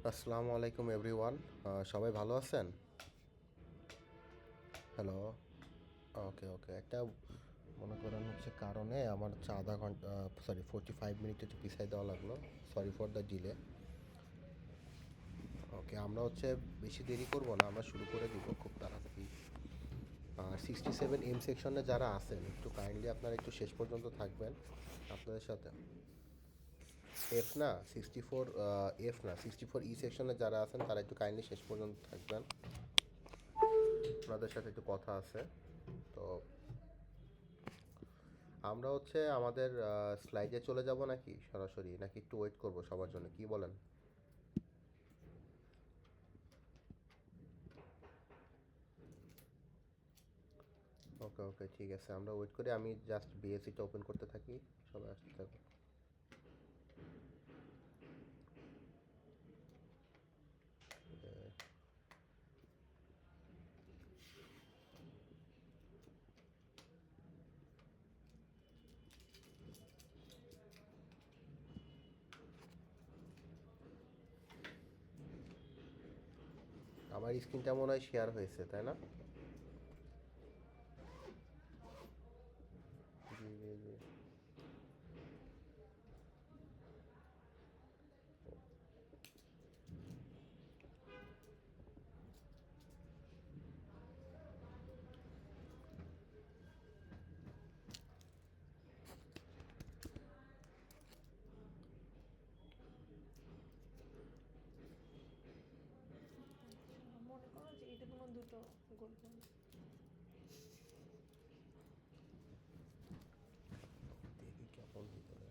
আসসালামু আলাইকুম এভরিওয়ান। সবাই ভালো আছেন? হ্যালো। ওকে ওকে, একটা মনে করেন হচ্ছে কারণে আমার হচ্ছে আধা ঘন্টা, সরি 45 মিনিট একটু পিছাই দেওয়া লাগলো। Sorry for the delay. Okay, আমরা হচ্ছে বেশি দেরি করব না, আমরা শুরু করে দিব খুব তাড়াতাড়ি। 67 এম সেকশনে যারা আছেন একটু কাইন্ডলি আপনারা একটু শেষ পর্যন্ত থাকবেন আপনাদের সাথে। এফ না 64, এফ না 64 ই সেকশনে যারা আছেন তারা একটু কাইন্ডলি শেষ পর্যন্ত থাকবেন, আপনাদের সাথে একটু কথা আছে। তো আমরা হচ্ছে আমাদের স্লাইডে চলে যাব নাকি সরাসরি, নাকি একটু ওয়েট করব সবার জন্য, কি বলেন? ওকে ওকে, ঠিক আছে, আমরা ওয়েট করি। আমি জাস্ট বিএসসিটা ওপেন করতে থাকি, সবাই আসতে থাকবে। আমার স্ক্রিনটা মনে হয় শেয়ার হয়েছে, তাই না? জি জি জি। মনে করো যে এটা তোমার দুটো গোল গোল। দেখি কেমন ভিতরে।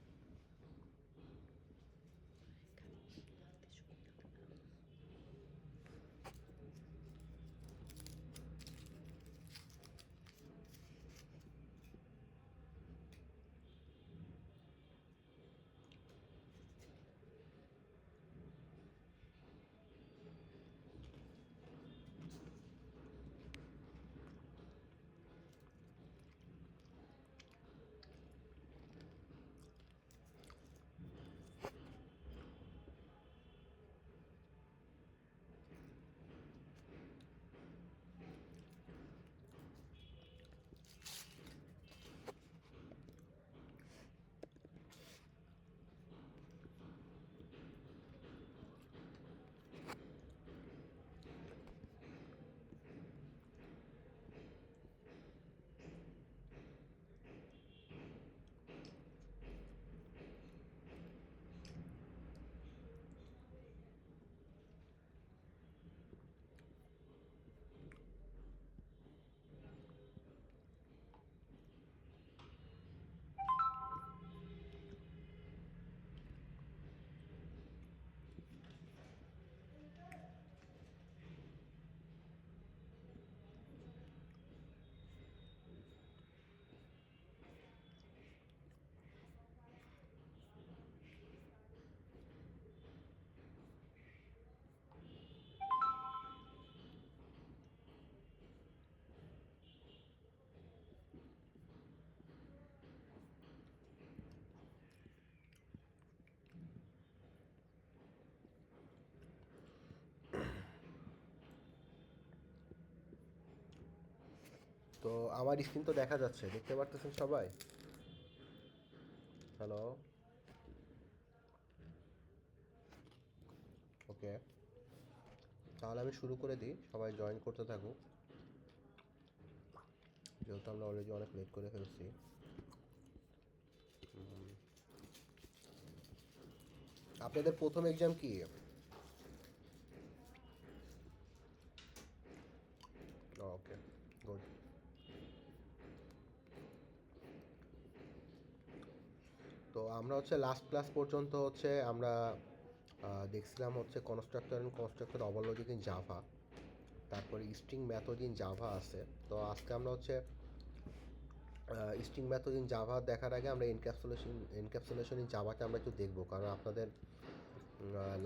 তো আমার স্ক্রিন তো দেখা যাচ্ছে, দেখতে পারতেছেন সবাই? হ্যালো। ওকে, তাহলে আমি শুরু করে দিই, সবাই জয়েন করতে থাকুক, যেহেতু আমরা অলরেডি অনেক লেট করে ফেলছি। আপনাদের প্রথম এক্সাম কি? ওকে, গুড। তো আমরা হচ্ছে লাস্ট ক্লাস পর্যন্ত হচ্ছে আমরা দেখছিলাম হচ্ছে constructor and constructor overloading in Java, তারপরে স্ট্রিং মেথড ইন জাভা আছে। তো আজকে আমরা হচ্ছে স্ট্রিং মেথড ইন জাভা দেখার আগে আমরা এনক্যাপসুলেশন ইন জাভাটা আমরা একটু দেখবো, কারণ আপনাদের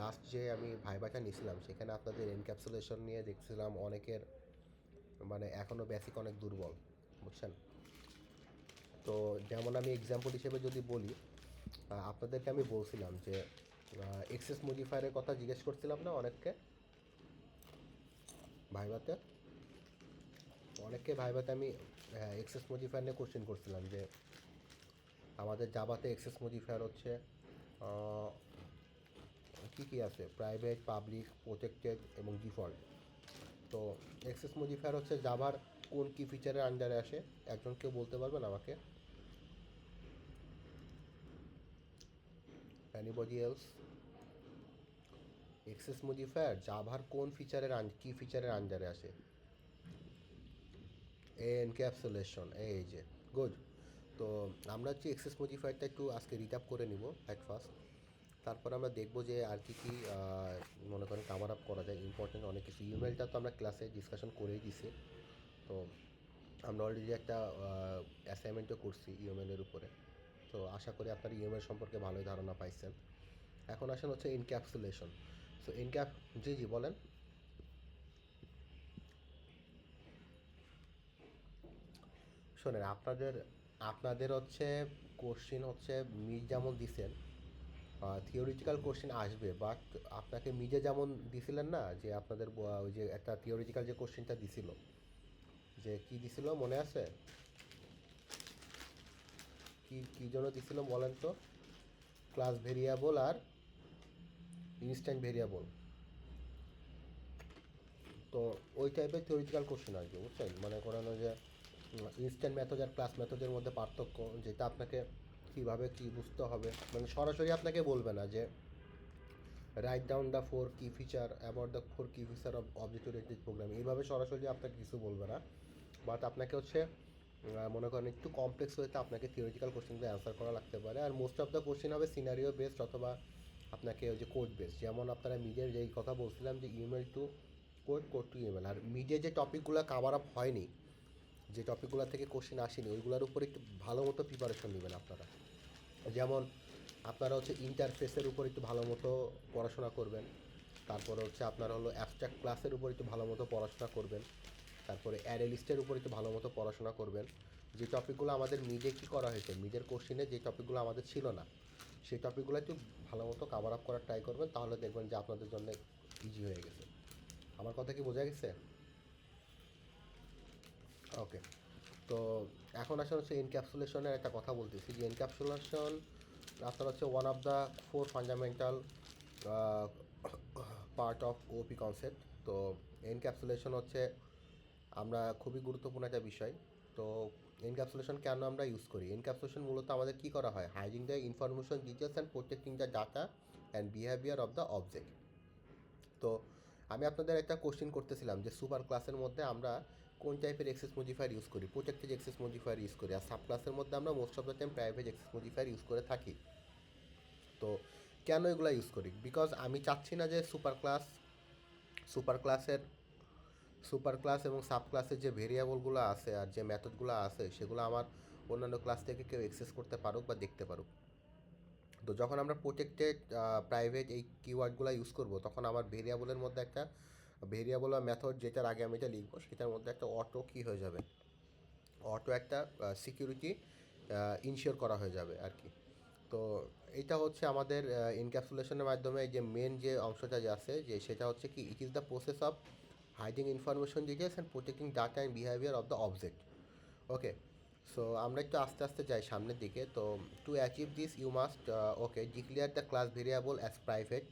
লাস্ট যে আমি ভাইবাটা নিয়েছিলাম সেখানে আপনাদের এনক্যাপসুলেশন নিয়ে দেখছিলাম অনেকের মানে এখনও বেসিক অনেক দুর্বল, বুঝছেন? তো যেমন আমি এক্সাম্পল হিসেবে যদি বলি, আপনাদেরকে আমি বলছিলাম যে এক্সেস মডিফায়ারের কথা জিজ্ঞেস করছিলাম না অনেককে ভাইভাতে, আমি এক্সেস মডিফায়ার নিয়ে কোশ্চেন করছিলাম যে আমাদের জাভাতে এক্সেস মডিফায়ার হচ্ছে কী কী আছে, প্রাইভেট, পাবলিক, প্রোটেক্টেড এবং ডিফল্ট। তো এক্সেস মডিফায়ার হচ্ছে জাভার কোন কি ফিচারের আন্ডারে আসে, একজন কেউ বলতে পারবেন আমাকে? Anybody else? এক্সেস মডিফায়ার জাভার কোন ফিচারের কি ফিচারের আন্ডারে আসে? এনক্যাপসুলেশন, এই যে গুড। তো আমরা হচ্ছে এক্সেস মডিফায়ারটা একটু আজকে রিক্যাপ করে নিব অ্যাট ফার্স্ট, তারপর আমরা দেখব যে আর কি কি মনে করেন কাভার আপ করা যায়, ইম্পর্টেন্ট অনেক কিছু। ইমেলটা তো আমরা ক্লাসে ডিসকাশন করেই দিছি, তো আমরা অলরেডি একটা অ্যাসাইনমেন্টও করছি ইমেলের উপরে, তো আশা করি আপনার ইমেল সম্পর্কে ভালোই ধারণা পাইছেন। এখন আসেন হচ্ছে এনক্যাপসুলেশন। সো জি জি বলেন। শোনেন, আপনাদের আপনাদের হচ্ছে কোশ্চিন হচ্ছে মিড যেমন দিছেন, থিওরিটিক্যাল কোশ্চেন আসবে, বাট আপনাকে মিডে যেমন দিছিলেন না, যে আপনাদের ওই যে একটা থিওরিটিক্যাল যে কোশ্চেনটা দিছিল, যে কি দিছিল মনে আছে? কি কি জন্য দিছিল বলেন তো? ক্লাস ভেরিয়েবল আর ইনস্ট্যান্ট ভেরিয়েবল। তো ওই টাইপের থিওরিটিক্যাল কোশ্চেন আসবে, বুঝছেন? মনে করেন যে ইনস্ট্যান্ট মেথড আর ক্লাস মেথডের মধ্যে পার্থক্য, যেটা আপনাকে কীভাবে কী বুঝতে হবে, মানে সরাসরি আপনাকে বলবে না যে write down the 4 key feature about the 4 key feature of object oriented program, এইভাবে সরাসরি আপনাকে কিছু বলবে না, বাট আপনাকে হচ্ছে মনে করেন একটু কমপ্লেক্স হইতে আপনাকে থিওরিটিক্যাল কোশ্চেনগুলো অ্যান্সার করা লাগতে পারে। আর মোস্ট অফ দ্য কোশ্চেন হবে সিনারিও বেসড অথবা আপনাকে ওই যে কোড বেস, যেমন আপনারা মিডিয়ার যেই কথা বলছিলাম যে email to code, code to email. আর মিডিয়া যে টপিকগুলো কাভার আপ হয়নি, যে টপিকগুলো থেকে কোশ্চেন আসেনি, ওইগুলোর উপর একটু ভালো মতো প্রিপারেশন নেবেন আপনারা। যেমন আপনারা হচ্ছে ইন্টারফেসের উপর একটু ভালো মতো পড়াশোনা করবেন, তারপরে হচ্ছে আপনার হলো অ্যাবস্ট্রাক্ট ক্লাসের উপর একটু ভালো মতো পড়াশোনা করবেন, তারপরে অ্যারে লিস্টের উপর একটু ভালো মতো পড়াশোনা করবেন। যে টপিকগুলো আমাদের মিডে কী করা হয়েছে, মিডের কোশ্চেনে যে টপিকগুলো আমাদের ছিল না, সেই টপিকগুলো একটু ভালো মতো কাভার আপ করার ট্রাই করবেন, তাহলে দেখবেন যে আপনাদের জন্য ইজি হয়ে গেছে। আমার কথা কি বোঝা গেছে? ওকে। তো এখন আসলে হচ্ছে এনক্যাপসুলেশনের একটা কথা বলতেছি, যে এনক্যাপসুলেশন আপনার হচ্ছে one of the 4 fundamental part of OP concept. তো এনক্যাপসুলেশন হচ্ছে আমরা খুবই গুরুত্বপূর্ণ একটা বিষয়। তো এনক্যাপসুলেশন কেন আমরা ইউজ করি? এনক্যাপসুলেশন মূলত আমাদের কী করা হয়, hiding the information details and protecting the data and behaviour of the object. তো আমি আপনাদের একটা কোশ্চেন করতেছিলাম যে সুপার ক্লাসের মধ্যে আমরা কোন টাইপের এক্সেস মডিফায়ার ইউজ করি, প্রোটেক্টেড এক্সেস মডিফায়ার ইউজ করি, আর সাব ক্লাসের মধ্যে আমরা most of the time private access modifier use করে থাকি। তো কেন এগুলো ইউজ করি? বিকজ আমি চাচ্ছি না যে সুপার ক্লাসের সুপার ক্লাস এবং সাব ক্লাসের যে ভেরিয়েবলগুলো আছে আর যে মেথডগুলো আছে, সেগুলো আমার অন্যান্য ক্লাস থেকে কেউ অ্যাক্সেস করতে পারুক বা দেখতে পারুক। তো যখন আমরা প্রোটেক্টেড প্রাইভেট এই কিওয়ার্ডগুলো ইউজ করব, তখন আমার ভেরিয়েবলের মধ্যে একটা ভেরিয়েবল বা মেথড, যেটার আগে আমি এটা লিখবো, সেটার মধ্যে একটা অটো কী হয়ে যাবে, অটো একটা সিকিউরিটি ইনশিওর করা হয়ে যাবে আর কি। তো এটা হচ্ছে আমাদের এনক্যাপসুলেশনের মাধ্যমে যে মেন যে অংশটা যে আছে, যে সেটা হচ্ছে কি, it is the process of hiding information details and protecting data and behaviour of the object. Okay. So আমরা একটু আস্তে আস্তে যাই সামনের দিকে। তো to achieve this you must okay declare the class variable as private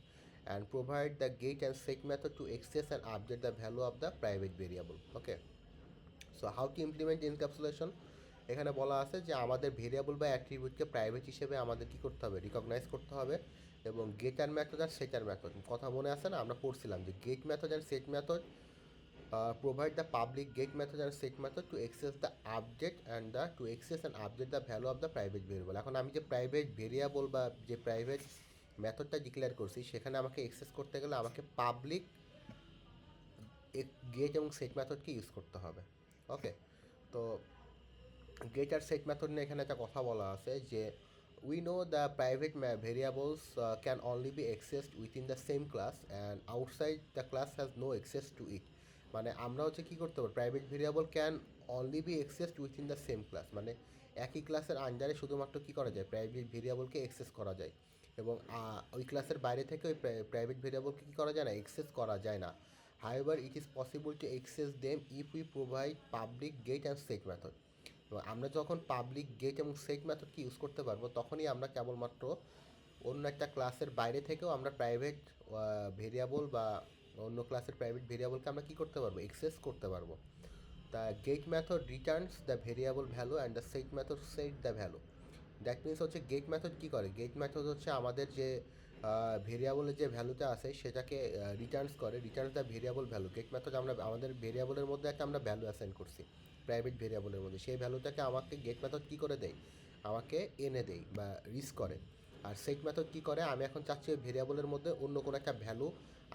and provide the get and set method to access and update the value of the private variable. Okay. So how to implement encapsulation, এখানে বলা আছে যে আমাদের variable বা অ্যাট্রিবিউটকে private হিসেবে আমাদের কী করতে হবে, রিকগনাইজ করতে হবে। এবং গেটার মেথড আর সেটার মেথড কথা মনে আছে না, আমরা পড়ছিলাম যে get method and set method provide the public get method and set method to access the update and the to access and update the value of the private variable। এখন আমি যে প্রাইভেট ভেরিয়েবল বা যে private মেথডটা declare করছি, সেখানে আমাকে access করতে গেলে আমাকে পাবলিক গেট এবং সেট মেথডকে ইউজ করতে হবে। ওকে। তো গেট আর সেট মেথড নিয়ে এখানে একটা কথা বলা আছে যে we know the private variables can only be accessed within the same class and outside the class has no access to it। মানে আমরা হচ্ছে কী করতে পারি, private variable can only be accessed within the same class, মানে একই ক্লাসের আন্ডারে শুধুমাত্র কী করা যায়, প্রাইভেট ভেরিয়েবলকে অ্যাক্সেস করা যায়। এবং ওই ক্লাসের বাইরে থেকে ওই প্রাইভেট ভেরিয়েবলকে কী করা যায় না, এক্সেস করা যায় না। However it is possible to access them if we provide public get and set method. এবং আমরা যখন পাবলিক গেট এবং সেট মেথডকে ইউজ করতে পারবো তখনই আমরা কেবলমাত্র অন্য একটা ক্লাসের বাইরে থেকেও আমরা প্রাইভেট ভেরিয়েবল বা অন্য ক্লাসের প্রাইভেট ভেরিয়েবলকে আমরা কী করতে পারবো, এক্সেস করতে পারবো। The get method Returns the variable value and the set method set the value. That means হচ্ছে গেট মেথড কী করে, গেট মেথড হচ্ছে আমাদের যে ভেরিয়েবলের যে ভ্যালুটা আছে সেটাকে রিটার্নস করে, Returns the variable value. Get method আমরা আমাদের ভেরিয়েবলের মধ্যে একটা আমরা ভ্যালু অ্যাসাইন করছি প্রাইভেট ভেরিয়েবলের মধ্যে, সেই ভ্যালুটাকে আমাকে গেট মেথড কী করে দেয়, আমাকে এনে দেয় বা রিস করে। আর সেট মেথড কী করে, আমি এখন চাচ্ছি ওই ভেরিয়েবলের মধ্যে অন্য কোনো একটা ভ্যালু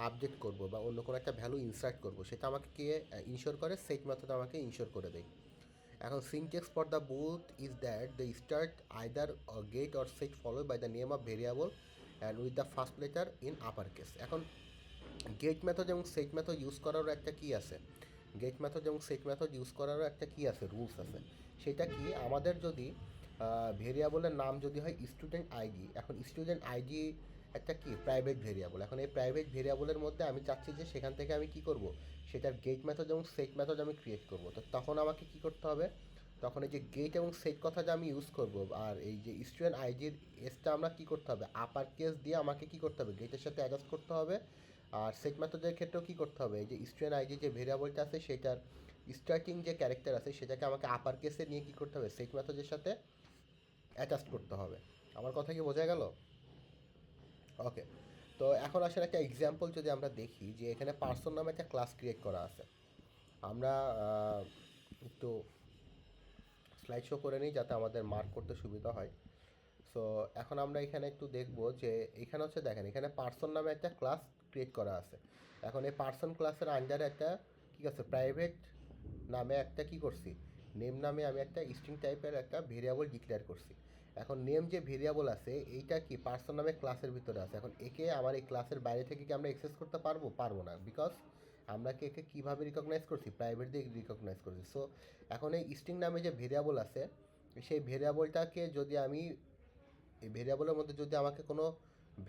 আপডেট করব বা অন্য কোনো একটা ভ্যালু ইনসার্ট করব, সেটা আমাকে কে ইনশোর করে, সেট মেথড আমাকে ইনশোর করে দেয়। এখন syntax for the both is that they start either get or set follow by the name of variable and with the first letter in upper case. এখন গেট মেথড এবং set method use করারও একটা কী আছে, get method এবং set method use করারও একটা কী আছে, রুলস আছে। সেটা কি, আমাদের যদি ভেরিয়েবলের নাম যদি হয় স্টুডেন্ট আইডি, এখন স্টুডেন্ট আইডি একটা কি প্রাইভেট ভেরিয়েবল, এখন এই প্রাইভেট ভেরিয়েবলের মধ্যে আমি চাচ্ছি যে সেখান থেকে আমি কি করব, সেটার গেট মেথড এবং সেট মেথড আমি ক্রিয়েট করব। তো তখন আমাকে কি করতে হবে, তখন এই যে গেট এবং সেট কথাটা আমি ইউজ করব, আর এই যে স্টুডেন্ট আইডির এসটা আমরা কি করতে হবে, আপার কেস দিয়ে আমাকে কি করতে হবে, গেটের সাথে অ্যাডজাস্ট করতে হবে। আর সেট মেথডের ক্ষেত্রেও কী করতে হবে, এই যে স্টুডেন্ট আইডি যে ভেরিয়েবলটা আছে সেটার স্টার্টিং যে ক্যারেক্টার আছে সেটাকে আমাকে আপার কেসে নিয়ে কী করতে হবে, সেট মেথডের সাথে অ্যাটাচ করতে হবে। আমার কথা কি বোঝা গেল? ওকে, তো এখন আসলে একটা এক্সাম্পল যদি আমরা দেখি, যে এখানে পার্সন নামে একটা ক্লাস ক্রিয়েট করা আছে। আমরা একটু স্লাইড শো করে নিই যাতে আমাদের মার্ক করতে সুবিধা হয়। সো এখন আমরা এখানে একটু দেখব যে এখানে হচ্ছে দেখেন, এখানে পার্সন নামে একটা ক্লাস ক্রিয়েট করা আছে। এখন এই পার্সন ক্লাসের আন্ডারে একটা কী আছে, প্রাইভেট নামে একটা কি করছি, নেম নামে আমি একটা স্ট্রিং টাইপের একটা ভেরিয়েবল ডিক্লেয়ার করছি। এখন নেম যে ভেরিয়েবল আছে এইটা কি পার্সন নামে ক্লাসের ভিতরে আছে। এখন একে আমার এই ক্লাসের বাইরে থেকে কি আমরা অ্যাক্সেস করতে পারবো, পারবো না, বিকজ আমরা কি একে কীভাবে রিকগনাইজ করছি, প্রাইভেট দিয়ে রিকগনাইজ করছি। সো এখন এই স্ট্রিং নামে যে ভেরিয়েবল আছে সেই ভেরিয়েবলটাকে যদি আমি, এই ভেরিয়েবলের মধ্যে যদি আমাকে কোনো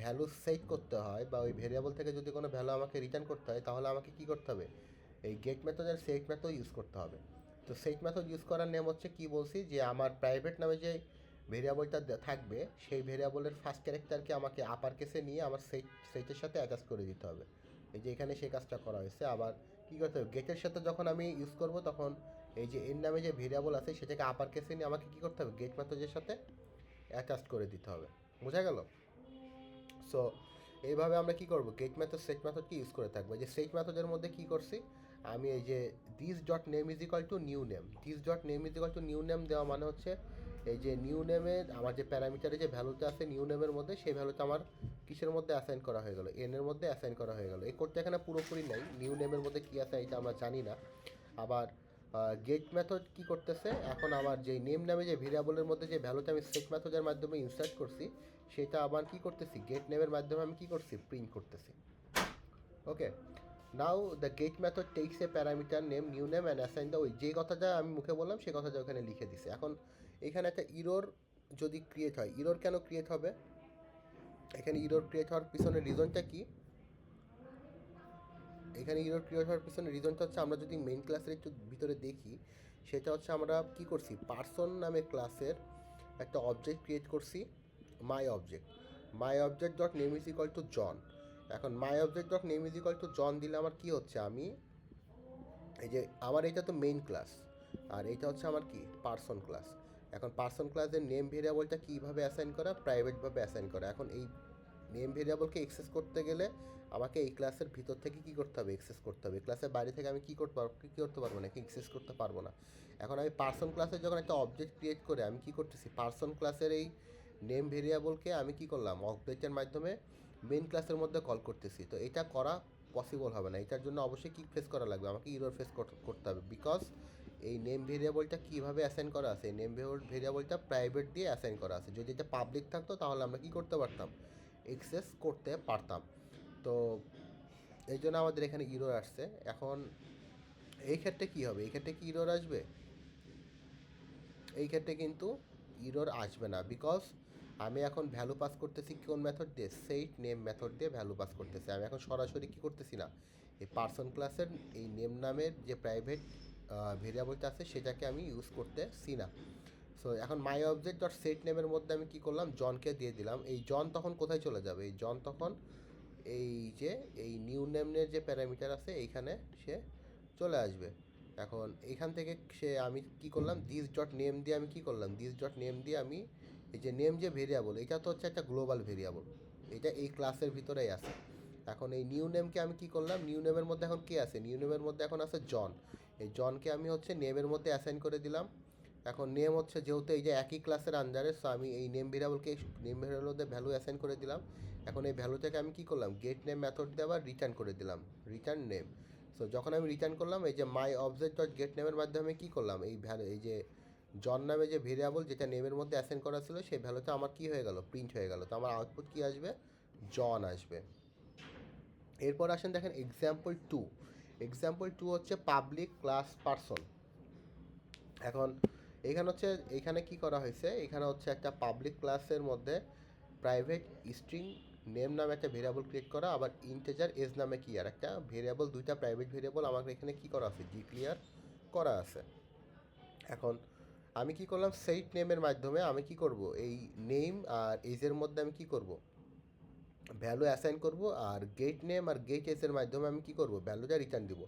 ভ্যালু সেট করতে হয় বা ওই ভেরিয়েবল থেকে যদি কোনো ভ্যালু আমাকে রিটার্ন করতে হয়, তাহলে আমাকে কী করতে হবে, এই গেট মেথড আর সেট মেথড ইউজ করতে হবে। তো সেট মেথড ইউজ করার নেম হচ্ছে কি বলছি, যে আমার প্রাইভেট নামে যে ভেরিয়েবলটা থাকবে সেই ভেরিয়েবলের ফার্স্ট ক্যারেক্টারকে আমাকে আপার কেসে নিয়ে আমার সেটের সাথে অ্যাটাচ করে দিতে হবে। এই যে এখানে সেই কাজটা করা হয়েছে। আবার কী করতে হবে, গেটের সাথে যখন আমি ইউজ করব তখন এই যে এর নামে যে ভেরিয়েবল আছে সেটাকে আপার কেসে নিয়ে আমাকে কী করতে হবে, গেট মেথডের সাথে অ্যাটাচ করে দিতে হবে। বোঝা গেল? সো এইভাবে আমরা কি করব, গেট মেথড সেট মেথডকে ইউজ করে থাকবো। যে সেট মেথডের মধ্যে কি করছি, আমি এই যে this dot name is equal to new name, this dot name is equal to new name দেওয়া মানে হচ্ছে এই যে নিউ নেমের আমার যে প্যারামিটারে যে ভ্যালুটা আছে নিউ নেমের মধ্যে, সেই ভ্যালুটা আমার কিসের মধ্যে অ্যাসাইন করা হয়ে গেল, এন এর মধ্যে অ্যাসাইন করা হয়ে গেল। এই কোডটা এখানে পুরোপুরি নাই, নিউ নেমের মধ্যে কী আছে এটা আমরা জানি না। আবার গেট মেথড কি করতেছে, এখন আমার যে নেম নামে যে ভেরিয়েবলের মধ্যে যে ভ্যালুটা আমি সেট মেথডের মাধ্যমে ইনসার্ট করছি সেটা আবার কি করতেছি, গেট নেমের মাধ্যমে আমি কি করছি, প্রিন্ট করতেছি। Okay, now the get method takes a parameter name new name and assign the, ওই যে কথাটা আমি মুখে বললাম সেই কথাটা ওখানে লিখে দিছে। এখন এখানে একটা ইরোর যদি ক্রিয়েট হয়, ইরোর কেন ক্রিয়েট হবে, এখানে ইরোর ক্রিয়েট হওয়ার পিছনে রিজনটা কি, এখানে ইরর ক্রিয়েট হওয়ার পিছনে রিজনটা হচ্ছে, আমরা যদি মেইন ক্লাসের একটু ভিতরে দেখি, সেটা হচ্ছে আমরা কি করছি, পার্সন নামে ক্লাসের একটা অবজেক্ট ক্রিয়েট করছি, my object dot name is equal to John. এখন my object dot name is equal to John দিলে আমার কি হচ্ছে, আমি এই যে আমার এটা তো মেইন ক্লাস আর এটা হচ্ছে আমার কি পার্সন ক্লাস। এখন পার্সন ক্লাসের নেম ভেরিয়েবলটা কীভাবে অ্যাসাইন করা, প্রাইভেটভাবে অ্যাসাইন করা। এখন এই নেম ভেরিয়েবলকে এক্সেস করতে গেলে আমাকে এই ক্লাসের ভিতর থেকে কী করতে হবে, এক্সেস করতে হবে। ক্লাসের বাইরে থেকে আমি কী করতে পারবো না, এক্সেস করতে পারবো না। এখন আমি পার্সন ক্লাসের যখন একটা অবজেক্ট ক্রিয়েট করে আমি কী করতেছি, পার্সন ক্লাসের এই নেম ভেরিয়েবলকে আমি কী করলাম, অবজেক্টের মাধ্যমে মেইন ক্লাসের মধ্যে কল করতেছি। তো এটা করা পসিবল হবে না, এটার জন্য অবশ্যই কী ফেস করা লাগবে, আমাকে ইরর ফেস করতে হবে। বিকজ এই নেম ভেরিয়েবলটা কীভাবে অ্যাসাইন করা আছে, নেম ভেরিয়েবলটা প্রাইভেট দিয়ে অ্যাসাইন করা আছে। যদি এটা পাবলিক থাকতো তাহলে আমরা কী করতে পারতাম, এক্সেস করতে পারতাম। তো এই জন্য আমাদের এখানে ইরর আসছে। এখন এই ক্ষেত্রে কী হবে, এই ক্ষেত্রে কি ইরর আসবে, এই ক্ষেত্রে কিন্তু ইরর আসবে না, বিকজ আমি এখন ভ্যালু পাস করতেছি কোন মেথড দিয়ে, সেট নেম মেথড দিয়ে ভ্যালু পাস করতেছি। আমি এখন সরাসরি কি করতেছি না, এই পার্সন ক্লাসের এই নেম নামের যে প্রাইভেট ভেরিয়েবলটা আছে সেটাকে আমি ইউজ করতেছি না। সো এখন মাই অবজেক্ট ডট সেট নেমের মধ্যে আমি কি করলাম, জনকে দিয়ে দিলাম। এই জন তখন কোথায় চলে যাবে, এই জন তখন এই যে এই নিউ নেমের যে প্যারামিটার আছে এইখানে সে চলে আসবে। এখন এইখান থেকে সে আমি কি করলাম, দিস ডট নেম দিয়ে আমি কি করলাম, দিস ডট নেম দিয়ে আমি এই যে নেম যে ভেরিয়েবল, এটা তো হচ্ছে একটা গ্লোবাল ভেরিয়েবল, এটা এই ক্লাসের ভিতরেই আছে। এখন এই নিউ নেমকে আমি কি করলাম, নিউ নেমের মধ্যে এখন কে আছে, নিউ নেমের মধ্যে এখন আছে জন। এই জনকে আমি হচ্ছে নেমের মধ্যে অ্যাসাইন করে দিলাম। এখন নেম হচ্ছে যেহেতু এই যে একই ক্লাসের আন্ডারে, সো আমি এই নেম ভেরিয়েবলকে নেম ভেরিয়েবলের মধ্যে ভ্যালু অ্যাসাইন করে দিলাম। এখন এই ভ্যালুটাকে আমি কি করলাম, গেট নেম মেথড দিয়ে আবার রিটার্ন করে দিলাম, রিটার্ন নেম। সো যখন আমি রিটার্ন করলাম, এই যে মাই অবজেক্ট ডট গেট নেমের মাধ্যমে কি করলাম, এই ভ্যালু এই যে জন নামে যে ভেরিয়েবল যেটা নেমের মধ্যে অ্যাসাইন করা ছিল সেই ভ্যালুটা আমার কি হয়ে গেল, প্রিন্ট হয়ে গেল। তো আমার আউটপুট কি আসবে, জন আসবে। এরপর আসেন দেখেন এক্সাম্পল টু। এক্সাম্পল টু হচ্ছে পাবলিক ক্লাস পার্সন। এখন এইখানে হচ্ছে, এইখানে কি করা হয়েছে, এখানে হচ্ছে একটা পাবলিক ক্লাসের মধ্যে প্রাইভেট স্ট্রিং নেম নামে একটা ভেরিয়েবল ক্রিয়েট করা, আবার ইন্টেজার এজ নামে কি আর একটা ভেরিয়েবল, দুইটা প্রাইভেট ভেরিয়েবল আমাকে এখানে কি করা আছে, ডিক্লিয়ার করা আছে। এখন আমি কি করলাম, সেইট নেমের মাধ্যমে আমি কি করব, এই নেম আর এজের মধ্যে আমি কি করব, ভ্যালু অ্যাসাইন করব, আর গেট নেম আর গেট এজের মাধ্যমে আমি কি করব, ভ্যালুটা রিটার্ন দিব।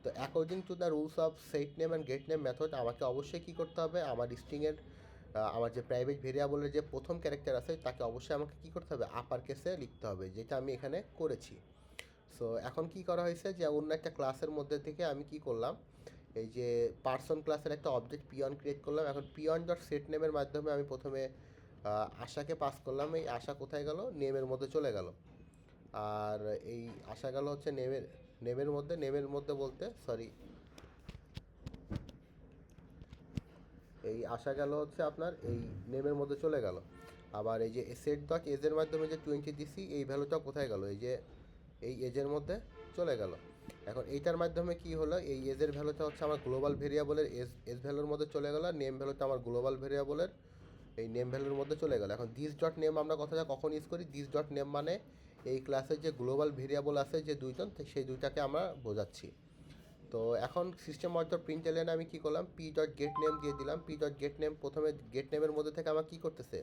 তো according to the rules of set name and get name method আমাকে অবশ্যই কী করতে হবে, আমার স্ট্রিংয়ের আমার যে প্রাইভেট ভেরিয়েবলের যে প্রথম ক্যারেক্টার আছে তাকে অবশ্যই আমাকে কী করতে হবে, আপার কেসে লিখতে হবে, যেটা আমি এখানে করেছি। সো এখন কি করা হয়েছে, যে অন্য একটা ক্লাসের মধ্যে থেকে আমি কি করলাম, এই যে পার্সন ক্লাসের একটা অবজেক্ট পিয়ন ক্রিয়েট করলাম। এখন পিয়ন ডট সেট নেমের মাধ্যমে আমি প্রথমে আশাকে পাস করলাম, এই আশা কোথায় গেল, নেমের মধ্যে চলে গেল। আর এই আসা গেল হচ্ছে নেমের নেমের মধ্যে বলতে সরি, এই আসা গেল হচ্ছে আপনার এই নেমের মধ্যে চলে গেল। আবার এই যে সেট ডট এজের মাধ্যমে যে 20 দিছি এই ভ্যালুটা কোথায় গেল, এই যে এই এজের মধ্যে চলে গেল। এখন এইটার মাধ্যমে কি হলো, এই এজের ভ্যালুটা হচ্ছে আমার গ্লোবাল ভেরিয়েবলের এজ ভ্যালুর মধ্যে চলে গেল, আর নেম ভ্যালুটা আমার গ্লোবাল ভেরিয়েবলের এই নেম ভ্যালুর মধ্যে চলে গেল। এখন দিস ডট নেম আমরা কথাটা কখন ইউজ করি, দিস ডট নেম মানে এই ক্লাসের যে গ্লোবাল ভেরিয়েবল আছে যে দুইজন, সেই দুইটাকে আমরা বোঝাচ্ছি। তো এখন সিস্টেম অর্থাৎ প্রিন্ট এলেন আমি কি করলাম, পি ডট গেট নেম দিয়ে দিলাম। পি ডট গেট নেম প্রথমে গেট নেমের মধ্যে থেকে আমার কি করতেছে,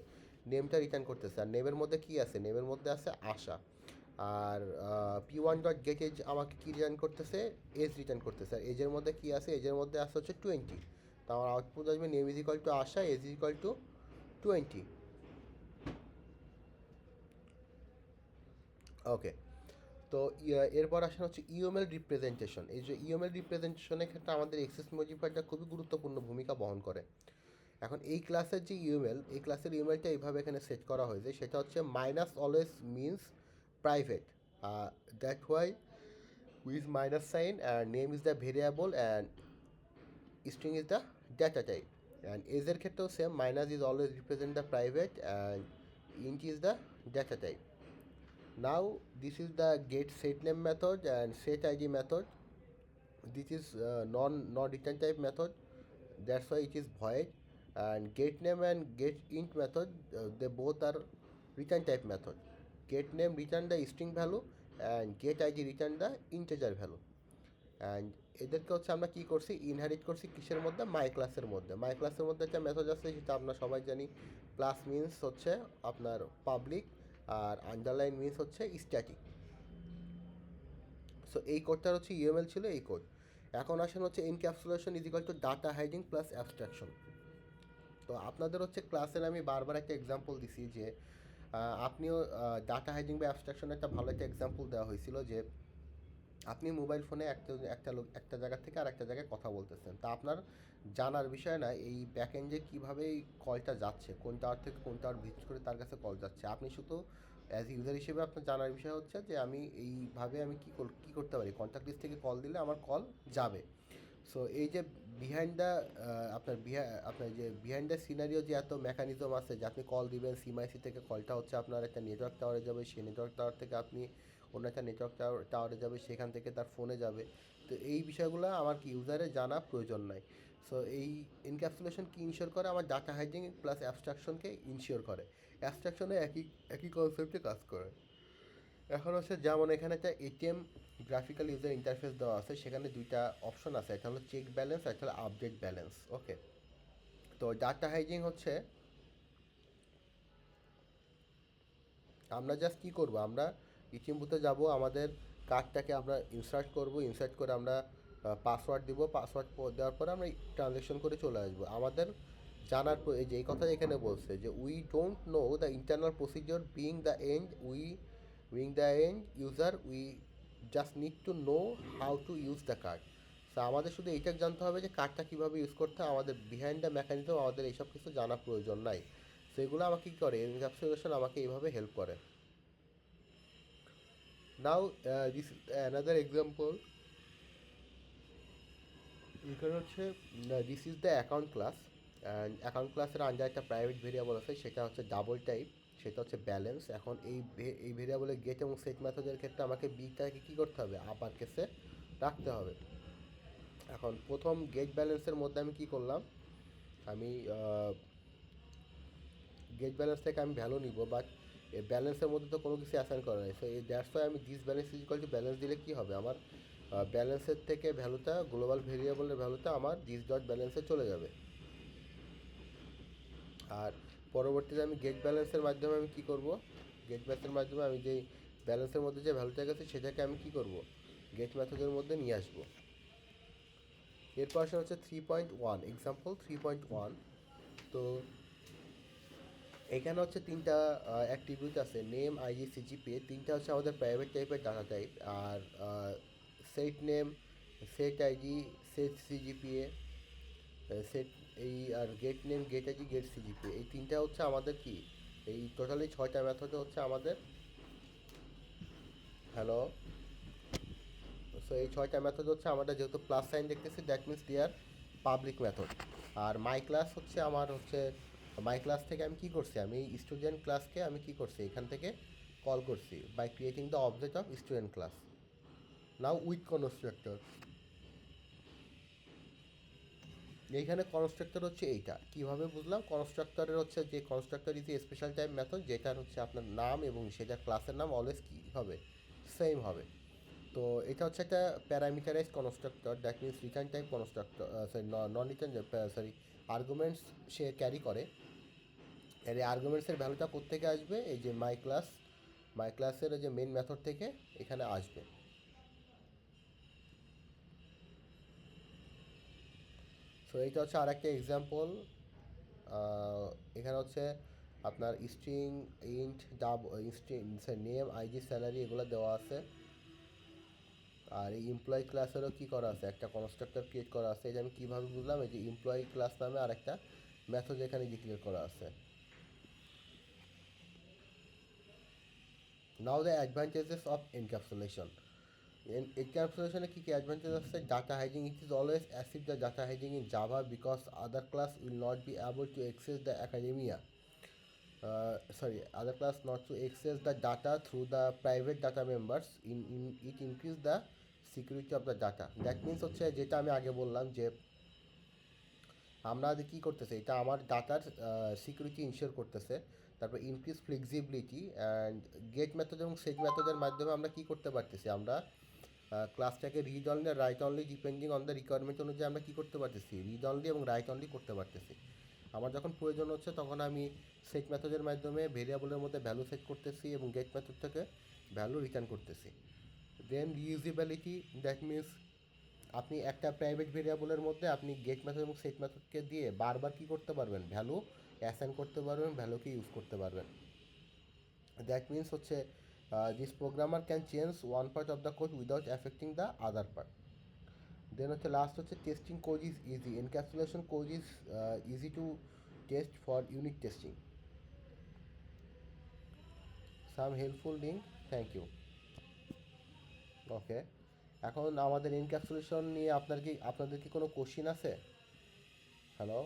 নেমটা রিটার্ন করতেছে। আর নেমের মধ্যে কি আছে, নেমের মধ্যে আছে আশা। আর P one dot get age আমাকে কি রিটার্ন করতেছে, এজ রিটার্ন করতেছে। আর এজের মধ্যে কি আছে, এজের মধ্যে আছে হচ্ছে 20। তো আমার আউটপুট আসবে name is equal to Asha, age is equal to 20। Okay. তো এরপর আসেন হচ্ছে ইউএমএল রিপ্রেজেন্টেশন। এই যে ইউএমএল রিপ্রেজেন্টেশনের ক্ষেত্রে আমাদের এক্সেস মডিফায়ারটা খুবই গুরুত্বপূর্ণ ভূমিকা বহন করে। এখন এই ক্লাসের যে ইউএমএল, এই ক্লাসের ইউএমএলটা এইভাবে এখানে সেট করা হয়েছে, সেটা হচ্ছে minus always means private, that why with minus sign and name is the variable and string is the data type. And age এর ক্ষেত্রেও same, minus is always represent the private and int is the data type. Now this is the get set name method and set id method. This is non return type method, that's why it is void. And get name and get int method, they both are return type method. Get name return the string value and get id return the integer value. And এদেরকে হচ্ছে আমরা কী করছি, inherit করছি কিসের মধ্যে, মাই ক্লাসের মধ্যে। মাই ক্লাসের মধ্যে একটা মেথড আছে যেটা আমরা সবাই জানি, প্লাস মিনস হচ্ছে আপনার পাবলিক, আর আন্ডারলাইন মিনস হচ্ছে স্ট্যাটিক। সো এই কোডটার হচ্ছে ইউএমএল ছিল এই কোড। এখন আসেন হচ্ছে encapsulation is equal two data hiding plus abstraction. তো আপনাদের হচ্ছে ক্লাসের আমি বারবার একটা এক্সাম্পল দিছি যে আপনিও ডাটা হাইডিং বা অ্যাবস্ট্রাকশনের একটা ভালো একটা এক্সাম্পল দেওয়া হয়েছিল যে আপনি মোবাইল ফোনে একটা জায়গা থেকে আর একটা জায়গায় কথা বলতেছেন, তা আপনার জানার বিষয় না এই ব্যাক এন্ডে কীভাবে এই কলটা যাচ্ছে, কোন টাওয়ার থেকে কোন টাওয়ার ভিজিট করে তার কাছে কল যাচ্ছে। আপনি শুধু অ্যাজ ইউজার হিসেবে আপনার জানার বিষয় হচ্ছে যে আমি এইভাবে আমি কী করতে পারি, কন্ট্যাক্ট লিস্ট থেকে কল দিলে আমার কল যাবে। সো এই যে বিহাইন্ড দ্য আপনার যে বিহাইন্ড দ্য সিনারিও যে এত মেকানিজম আছে যে আপনি কল দিবেন, সিমআইসি থেকে কলটা হচ্ছে আপনার একটা নেটওয়ার্ক টাওয়ারে যাবে, সেই নেটওয়ার্ক টাওয়ার থেকে আপনি অন্য একটা নেটওয়ার্ক টাওয়ারে যাবে, সেখান থেকে তার ফোনে যাবে। তো এই বিষয়গুলো আমার কি ইউজারের জানা প্রয়োজন নাই। সো এই এনক্যাপসুলেশন কি ইনশিওর করে, আমার ডাটা হাইডিং প্লাস অ্যাবস্ট্রাকশনকে ইনশিওর করে। অ্যাবস্ট্রাকশনে একই একই কনসেপ্টে কাজ করে। এখন হচ্ছে যেমন এখানে একটা এটিএম গ্রাফিক্যাল ইউজার ইন্টারফেস দেওয়া আছে, সেখানে দুইটা অপশন আছে, একটা হলো চেক ব্যালেন্স, একটা হলো আপডেট ব্যালেন্স। ওকে, তো ডাটা হাইজিং হচ্ছে আমরা জাস্ট কী করবো, আমরা এটিএম বুথে যাব, আমাদের কার্ডটাকে আমরা ইনসার্ট করব, ইনসার্ট করে আমরা পাসওয়ার্ড দিব, পাসওয়ার্ড দেওয়ার পরে আমরা ট্রানজ্যাকশন করে চলে আসবো। আমাদের জানার এই যে এই কথা এখানে বলছে যে we don't know the internal procedure being the end user, we just need to know how to use the card. তো আমাদের শুধু এইটা জানতে হবে যে কার্ডটা কীভাবে ইউজ করতে হয়, আমাদের বিহাইন্ড দ্য মেকানিজম আমাদের এইসব কিছু জানার প্রয়োজন নাই। সেগুলো আমাকে কী করে, এনক্যাপসুলেশন আমাকে এইভাবে হেল্প করে। নাও দিস অ্যানাদার এক্সাম্পল, এখানে হচ্ছে this is the account class, and account ক্লাসের আন্ডার একটা প্রাইভেট ভেরিয়েবল আছে, সেটা হচ্ছে ডাবল টাইপ, সেটা হচ্ছে ব্যালেন্স। এখন এই ভেরিয়েবলের গেট এবং সেট মেথডের ক্ষেত্রে আমাকে বিটাকে কী করতে হবে, আপার কেসে রাখতে হবে। এখন প্রথম গেট ব্যালেন্সের মধ্যে আমি কী করলাম, আমি গেট ব্যালেন্স থেকে আমি ভ্যালু নিব, বাট এই ব্যালেন্সের মধ্যে তো কোনো কিছু অ্যাসাইন করা নেই। সো এই দ্যাটস ওয়াই আমি this balance is equal to balance দিলে কী হবে, আমার ব্যালেন্সের থেকে ভ্যালুটা, গ্লোবাল ভেরিয়েবলের ভ্যালুটা আমার দিস ডট ব্যালেন্সে চলে যাবে। আর পরবর্তীতে আমি গেট ব্যালেন্সের মাধ্যমে আমি কী করব, গেট ব্যালেন্সের মাধ্যমে আমি যেই ব্যালেন্সের মধ্যে যে ভ্যালুটা গেছে সেটাকে আমি কী করব, গেট মেথডের মধ্যে নিয়ে আসবো। এরপর আসা হচ্ছে 3.1 এক্সাম্পল 3.1। তো এখানে হচ্ছে তিনটা অ্যাট্রিবিউট আছে, নেম, আইডি, সিজিপিএ। তিনটা হচ্ছে আমাদের প্রাইভেট টাইপের ডাটা টাইপ। আর set name, set ID, set CGPA, set এই আর get name, get ID, get CGPA, এই তিনটা হচ্ছে আমাদের কি, এই টোটালি 6টা মেথডে হচ্ছে আমাদের। হ্যালো, সো এই 6টা মেথড হচ্ছে আমাদের, যেহেতু প্লাস সাইন দেখতেছি that means they are public method. আর মাই ক্লাস হচ্ছে আমার হচ্ছে, মাই ক্লাস থেকে আমি কি করছি, আমি স্টুডেন্ট ক্লাসকে আমি কি করছি এখান থেকে কল করছি by creating the object of student class. Now with constructor, এইখানে কনস্ট্রাক্টর হচ্ছে এইটা কীভাবে বুঝলাম, কনস্ট্রাক্টরের হচ্ছে যে constructor is a special type method, যেটার হচ্ছে আপনার নাম এবং সেটার ক্লাসের নাম অলওয়েজ কী হবে, সেম হবে। তো এটা হচ্ছে একটা parameterize constructor, that means return type constructor, sorry non return, sorry arguments সে ক্যারি করে। এর এই আর্গুমেন্টসের ভ্যালুটা কোত্থেকে আসবে, এই যে মাই ক্লাসের যে মেন মেথড থেকে এখানে আসবে। সো এইটা হচ্ছে আর একটা এক্সাম্পল। এখানে হচ্ছে আপনার string, int, string, name, ID, salary এগুলো দেওয়া আছে। আর এই এমপ্লয়ি ক্লাসেরও কী করা আছে, একটা কনস্ট্রাক্টর ক্রিয়েট করা আছে। এই যে আমি কীভাবে বুঝলাম, এই যে এমপ্লয়ি ক্লাস নামে আর একটা মেথড এখানে ডিক্লেয়ার করা আছে। নাও the advantages of encapsulation. এনক্যাপসুলেশনে key key advantage আছে, data হাইজিং, it is always অ্যাসিভ the data হাইজিং in Java because other class will not be able to access the academia, other class not to access the data through the private data members, in it increase the security of the data. That means হচ্ছে যেটা আমি আগে বললাম যে আমরা কী করতেছে, এটা আমার ডাটার সিকিউরিটি ইনশিওর করতেছে। তারপর increase flexibility and get method এবং সেট মেথডের মাধ্যমে আমরা কী করতে পারতেছি, আমরা ক্লাসটাকে রিড অনলি আর write only depending on the requirement অনুযায়ী আমরা কী করতে পারতেছি, রিড অনলি এবং রাইট অনলি করতে পারতেছি। আমার যখন প্রয়োজন হচ্ছে তখন আমি সেট মেথডের মাধ্যমে ভেরিয়েবলের মধ্যে ভ্যালু সেট করতেছি এবং গেট মেথড থেকে ভ্যালু রিটার্ন করতেছি। দেন রিউজিবিলিটি, দ্যাট মিনস আপনি একটা প্রাইভেট ভেরিয়েবলের মধ্যে আপনি গেট মেথড এবং সেট মেথডকে দিয়ে বারবার কী করতে পারবেন, ভ্যালু অ্যাসাইন করতে পারবেন, ভ্যালুকে ইউজ করতে পারবেন। দ্যাট মিনস হচ্ছে this programmer can change one part of the code without affecting the other part. Then হচ্ছে লাস্ট হচ্ছে testing code is easy, encapsulation code is easy to test for unit testing. Some helpful link, thank you. Okay, এখন আমাদের encapsulation নিয়ে আপনাদের কি কোনো question আছে? Hello,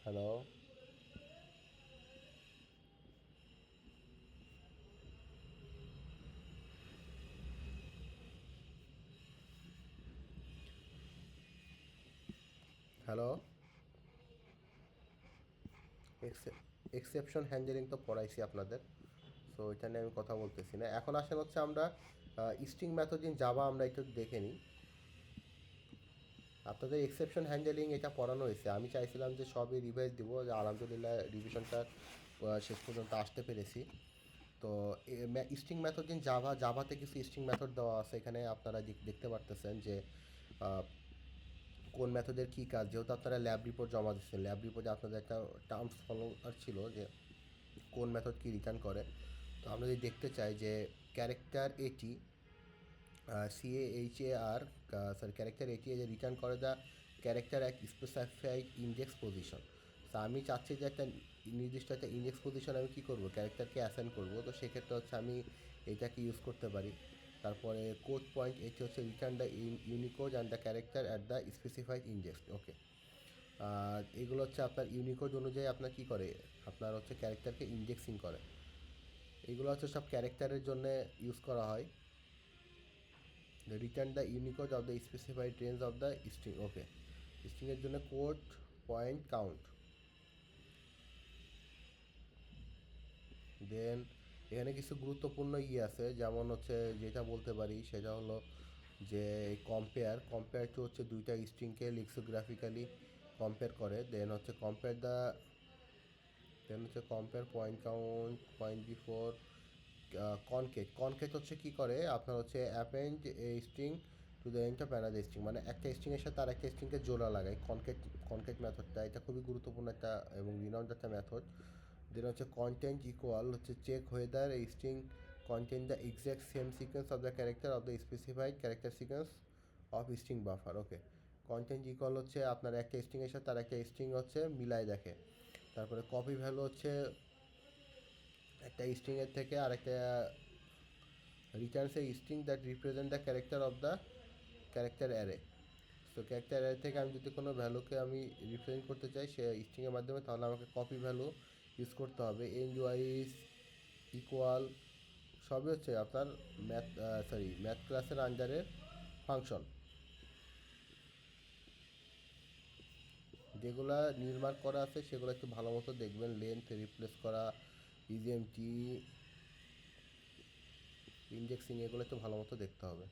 hello, hello. Exception handling তো পড়াইছি আপনাদের, সো এটা নিয়ে আমি কথা বলতেছি না। এখন আসেন হচ্ছে আমরা স্ট্রিং মেথড ইন জাভা আমরা একটু দেখে নিই। আপনাদের এক্সেপশন হ্যান্ডেলিং এটা পড়ানো হয়েছে, আমি চাইছিলাম যে সবই রিভাইজ দিব, যে আলহামদুলিল্লাহ রিভিশনটা শেষ পর্যন্ত আসতে পেরেছি। তো স্ট্রিং মেথড ইন জাভাতে কিছু স্ট্রিং মেথড দেওয়া আছে, এখানে আপনারা দেখতে পারতেছেন যে কোন মেথডের কী কাজ। যেহেতু আপনারা ল্যাব রিপোর্ট জমা দিচ্ছেন, ল্যাব রিপোর্টে আপনাদের একটা টার্মস ফলোয়ার ছিল যে কোন মেথড কী রিটার্ন করে। তো আমরা যদি দেখতে চাই যে ক্যারেক্টার এটি CAHAR, সরি ক্যারেক্টার এটি যে রিটার্ন করে দ্য ক্যারেক্টার এক স্পেসিফাইড ইন্ডেক্স পজিশন। তো আমি চাচ্ছি যে একটা নির্দিষ্ট একটা ইন্ডেক্স পজিশন আমি কী করবো, ক্যারেক্টারকে অ্যাসাইন করবো। তো সেক্ষেত্রে হচ্ছে আমি এটাকে ইউজ করতে পারি। তারপরে কোড পয়েন্ট এটি হচ্ছে return the unicode and the character at the specified index. Okay, এগুলো হচ্ছে আপনার ইউনিকোড অনুযায়ী আপনার কী করে, আপনার হচ্ছে ক্যারেক্টারকে ইন্ডেক্সিং করে। এগুলো হচ্ছে সব ক্যারেক্টারের জন্য ইউজ করা হয়। Return the unicode of the specified range of the string. Okay, স্ট্রিংয়ের জন্য কোড পয়েন্ট কাউন্ট। দেন এখানে কিছু গুরুত্বপূর্ণ আছে, যেমন হচ্ছে যেটা বলতে পারি সেটা হলো যে কম্পেয়ার টু হচ্ছে দুইটা স্ট্রিংকে লিক্সোগ্রাফিক্যালি কম্পেয়ার করে। দেন হচ্ছে compare point count point before concat হচ্ছে কি করে, আপনার হচ্ছে append a string to the end of another string, মানে একটা স্ট্রিংয়ের সাথে আর একটা স্ট্রিংকে জোড়া লাগায়। কনকেট মেথডটা এটা খুবই গুরুত্বপূর্ণ একটা এবং রিনাউন্ড একটা মেথড। দেন হচ্ছে কন্টেন্ট ইকুয়াল হচ্ছে চেক হোয়েদার এই string content the exact same sequence of the character of the specified character sequence of string buffer. Okay, content equal হচ্ছে আপনার একটা স্ট্রিংয়ের সাথে আর একটা স্ট্রিং হচ্ছে মিলাই দেখে। তারপরে কপি ভ্যালু হচ্ছে একটা স্ট্রিংয়ের থেকে আরেকটা Returns a string that represent the character of the character array. So character array থেকে আমি যদি কোনো ভ্যালুকে আমি রিপ্রেজেন্ট করতে চাই সে স্ট্রিংয়ের মাধ্যমে, তাহলে আমাকে কপি ভ্যালু ইউজ করতে হবে। এনওয়াইজ ইকুয়াল সবই হচ্ছে আপনার ম্যাথ ক্লাসের আন্ডারের ফাংশন, যেগুলা নির্মাণ করা আছে সেগুলো একটু ভালো মতো দেখবেন। লেন্থ রিপ্লেস করা, ইজিএমটি, ইন্ডেক্সিং, এগুলো একটু ভালো মতো দেখতে হবে।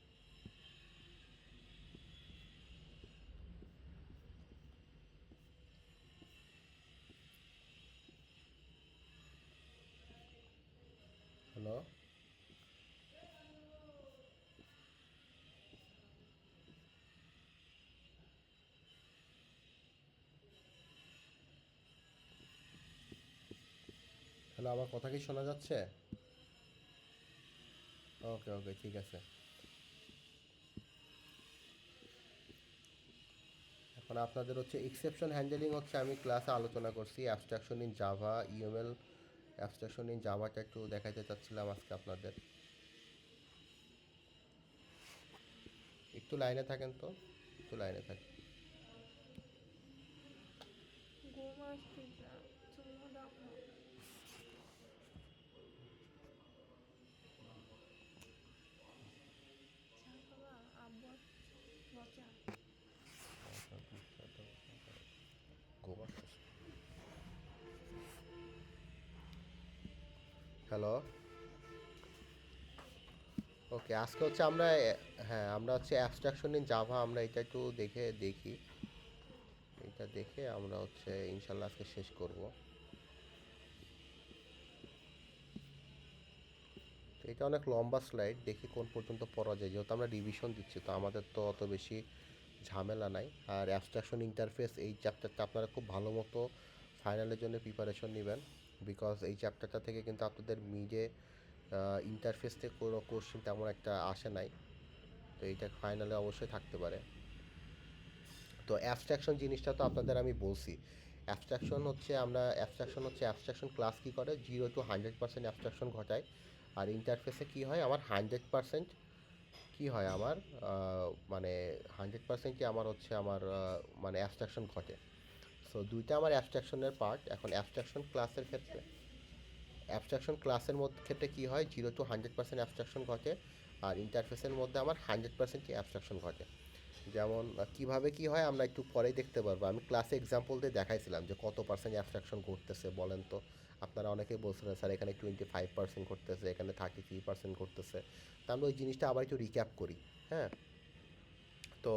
হ্যালো, হ্যালো, আমার কথা কি শোনা যাচ্ছে? ওকে ওকে, ঠিক আছে। এখন আপনাদের হচ্ছে এক্সেপশন হ্যান্ডেলিং হচ্ছে আমি ক্লাসে আলোচনা করছি। Abstraction in Java UML, abstraction in জাভাটা একটু দেখাইতে চাচ্ছিলাম আজকে আপনাদের। একটু লাইনে থাকেন তো, একটু লাইনে থাকেন। ঘুম আসতেছে, চুমু দাও না। চা খাবা? আব্বু বচা। হ্যালো, ওকে, আজকে হচ্ছে আমরা হ্যাঁ আমরা হচ্ছে অ্যাবস্ট্রাকশন ইন জাভা আমরা এটা একটু দেখি, এটা দেখে আমরা হচ্ছে ইনশাল্লাহ আজকে শেষ করব। তো এটা অনেক লম্বা স্লাইড, দেখি কোন পর্যন্ত পড়া যায়। যেহেতু আমরা রিভিশন দিচ্ছি তো আমাদের তো অত বেশি ঝামেলা নাই। আর অ্যাবস্ট্রাকশন ইন্টারফেস এই চ্যাপ্টারটা আপনারা খুব ভালো মতো ফাইনালের জন্য প্রিপারেশন নেবেন, বিকজ এই চ্যাপ্টারটা থেকে কিন্তু আপনাদের মিডে ইন্টারফেস থেকে কোনো কোশ্চেন তেমন একটা আসে নাই। তো এইটা ফাইনালে অবশ্যই থাকতে পারে। তো অ্যাবস্ট্রাকশন জিনিসটা তো আপনাদের আমি বলছি। অ্যাবস্ট্রাকশন ক্লাস কী করে, 0 to 100% অ্যাবস্ট্রাকশন ঘটায়। আর ইন্টারফেসে কী হয়, আমার 100% কী হয় আমার মানে 100%ই আমার হচ্ছে আমার মানে অ্যাবস্ট্রাকশন ঘটে। সো দুইটা আমার অ্যাবস্ট্রাকশনের পার্ট। এখন অ্যাবস্ট্রাকশন ক্লাসের মধ্যে ক্ষেত্রে কী হয়, 0 to 100% অ্যাবস্ট্রাকশন ঘটে। আর ইন্টারফেসের মধ্যে আমার 100%ই অ্যাবস্ট্রাকশন ঘটে। যেমন কিভাবে কি হয় আমরা একটু পরেই দেখতে পারবো। আমি ক্লাসে এক্সাম্পল দিয়ে দেখাইছিলাম যে কত পার্সেন্ট অ্যাবস্ট্রাকশন করতেছে বলেন তো। আপনারা অনেকেই বলছিলেন স্যার এখানে 25% করতেছে, এখানে 33% করতেছে। তা আমরা ওই জিনিসটা আবার একটু রিক্যাপ করি। হ্যাঁ, তো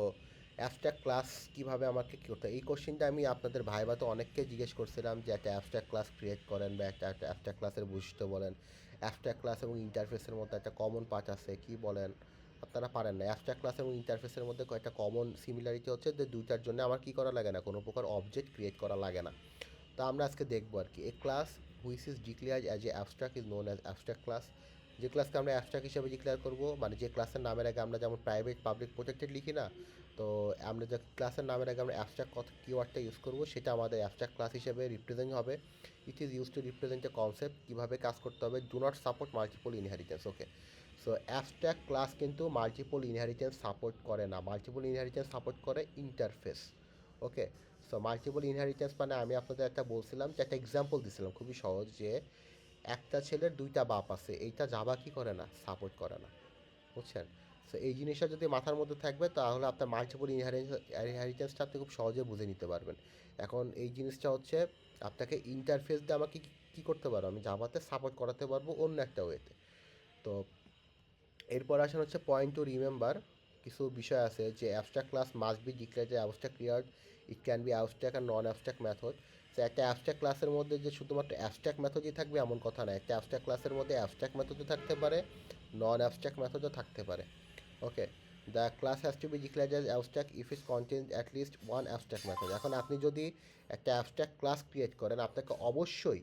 অ্যাবস্ট্রাক্ট ক্লাস কীভাবে আমাকে কী করতে হয়, এই কোশ্চেনটা আমি আপনাদের ভাইভাতে অনেককে জিজ্ঞেস করছিলাম যে একটা অ্যাবস্ট্রাক্ট ক্লাস ক্রিয়েট করেন বা একটা অ্যাবস্ট্রাক্ট ক্লাসের বৈশিষ্ট্য বলেন। অ্যাবস্ট্রাক্ট ক্লাস এবং ইন্টারফেসের মধ্যে একটা কমন পার্ট আছে কি বলেন, আপনারা পারেন না। অ্যাবস্ট্রাক্ট ক্লাস এবং ইন্টারফেসের মধ্যে কয়েকটা কমন সিমিলারিটি হচ্ছে যে দুইটার জন্য আমার কী করা লাগে না, কোনো প্রকার অবজেক্ট ক্রিয়েট করা লাগে না। তো আমরা আজকে দেখবো আর কি, a class which is declared as a abstract is known as abstract class. যে ক্লাসকে আমরা অ্যাবস্ট্রাক্ট হিসেবে ডিক্লেয়ার করবো, মানে যে ক্লাসের নামের আগে আমরা যেমন প্রাইভেট পাবলিক প্রোটেক্টেড লিখি না, তো আমরা যে ক্লাসের নামের আগে আমরা অ্যাবস্ট্রাক্ট কথা কিওয়ার্ডটা ইউজ করবো সেটা আমাদের অ্যাবস্ট্রাক্ট ক্লাস হিসেবে রিপ্রেজেন্ট হবে। It is use to represent a concept, কীভাবে কাজ করতে হবে। Do not support multiple inheritance. Okay, so abstract class কিন্তু মাল্টিপল ইনহেরিটেন্স সাপোর্ট করে না, মাল্টিপল ইনহেরিটেন্স সাপোর্ট করে ইন্টারফেস। ওকে, সো মাল্টিপল ইনহেরিটেন্স মানে আমি আপনাদের একটা বলছিলাম যে একটা এক্সাম্পল দিছিলাম খুবই সহজ, যে একটা ছেলের দুইটা বাপ আছে, এইটা জাভা কি করে না, সাপোর্ট করে না। বুঝছেন? সো এই জিনিসটা যদি মাথার মধ্যে থাকবে তাহলে আপনার মাল্টিপল ইনহেরিটেন্সটা আপনি খুব সহজে বুঝে নিতে পারবেন। এখন এই জিনিসটা হচ্ছে আপনাকে ইন্টারফেস দিয়ে আমাকে কী করতে পারবো, আমি জাভাতে সাপোর্ট করাতে পারবো অন্য একটা ওয়েতে। তো এরপর আসেন হচ্ছে পয়েন্ট টু রিমেম্বার। কিছু বিষয় আছে যে abstract class must be declared যে অ্যাবস্ট্রাক্ট ক্রিয়ার্ড, ইট ক্যান বি অ্যাবস্ট্রাক্ট আর নন অ্যাবস্ট্রাক্ট মেথড। তো একটা অ্যাবস্ট্রাক্ট ক্লাসের মধ্যে যে শুধুমাত্র অ্যাবস্ট্রাক্ট মেথডই থাকবে এমন কথা না, একটা অ্যাবস্ট্রাক্ট ক্লাসের মধ্যে অ্যাবস্ট্রাক্ট মেথডও থাকতে পারে, নন অ্যাবস্ট্রাক্ট মেথডও থাকতে পারে। Okay, the class has to be declared as abstract if it contains at least one abstract method. এখন আপনি যদি একটা অ্যাবস্ট্রাক্ট ক্লাস ক্রিয়েট করেন আপনাকে অবশ্যই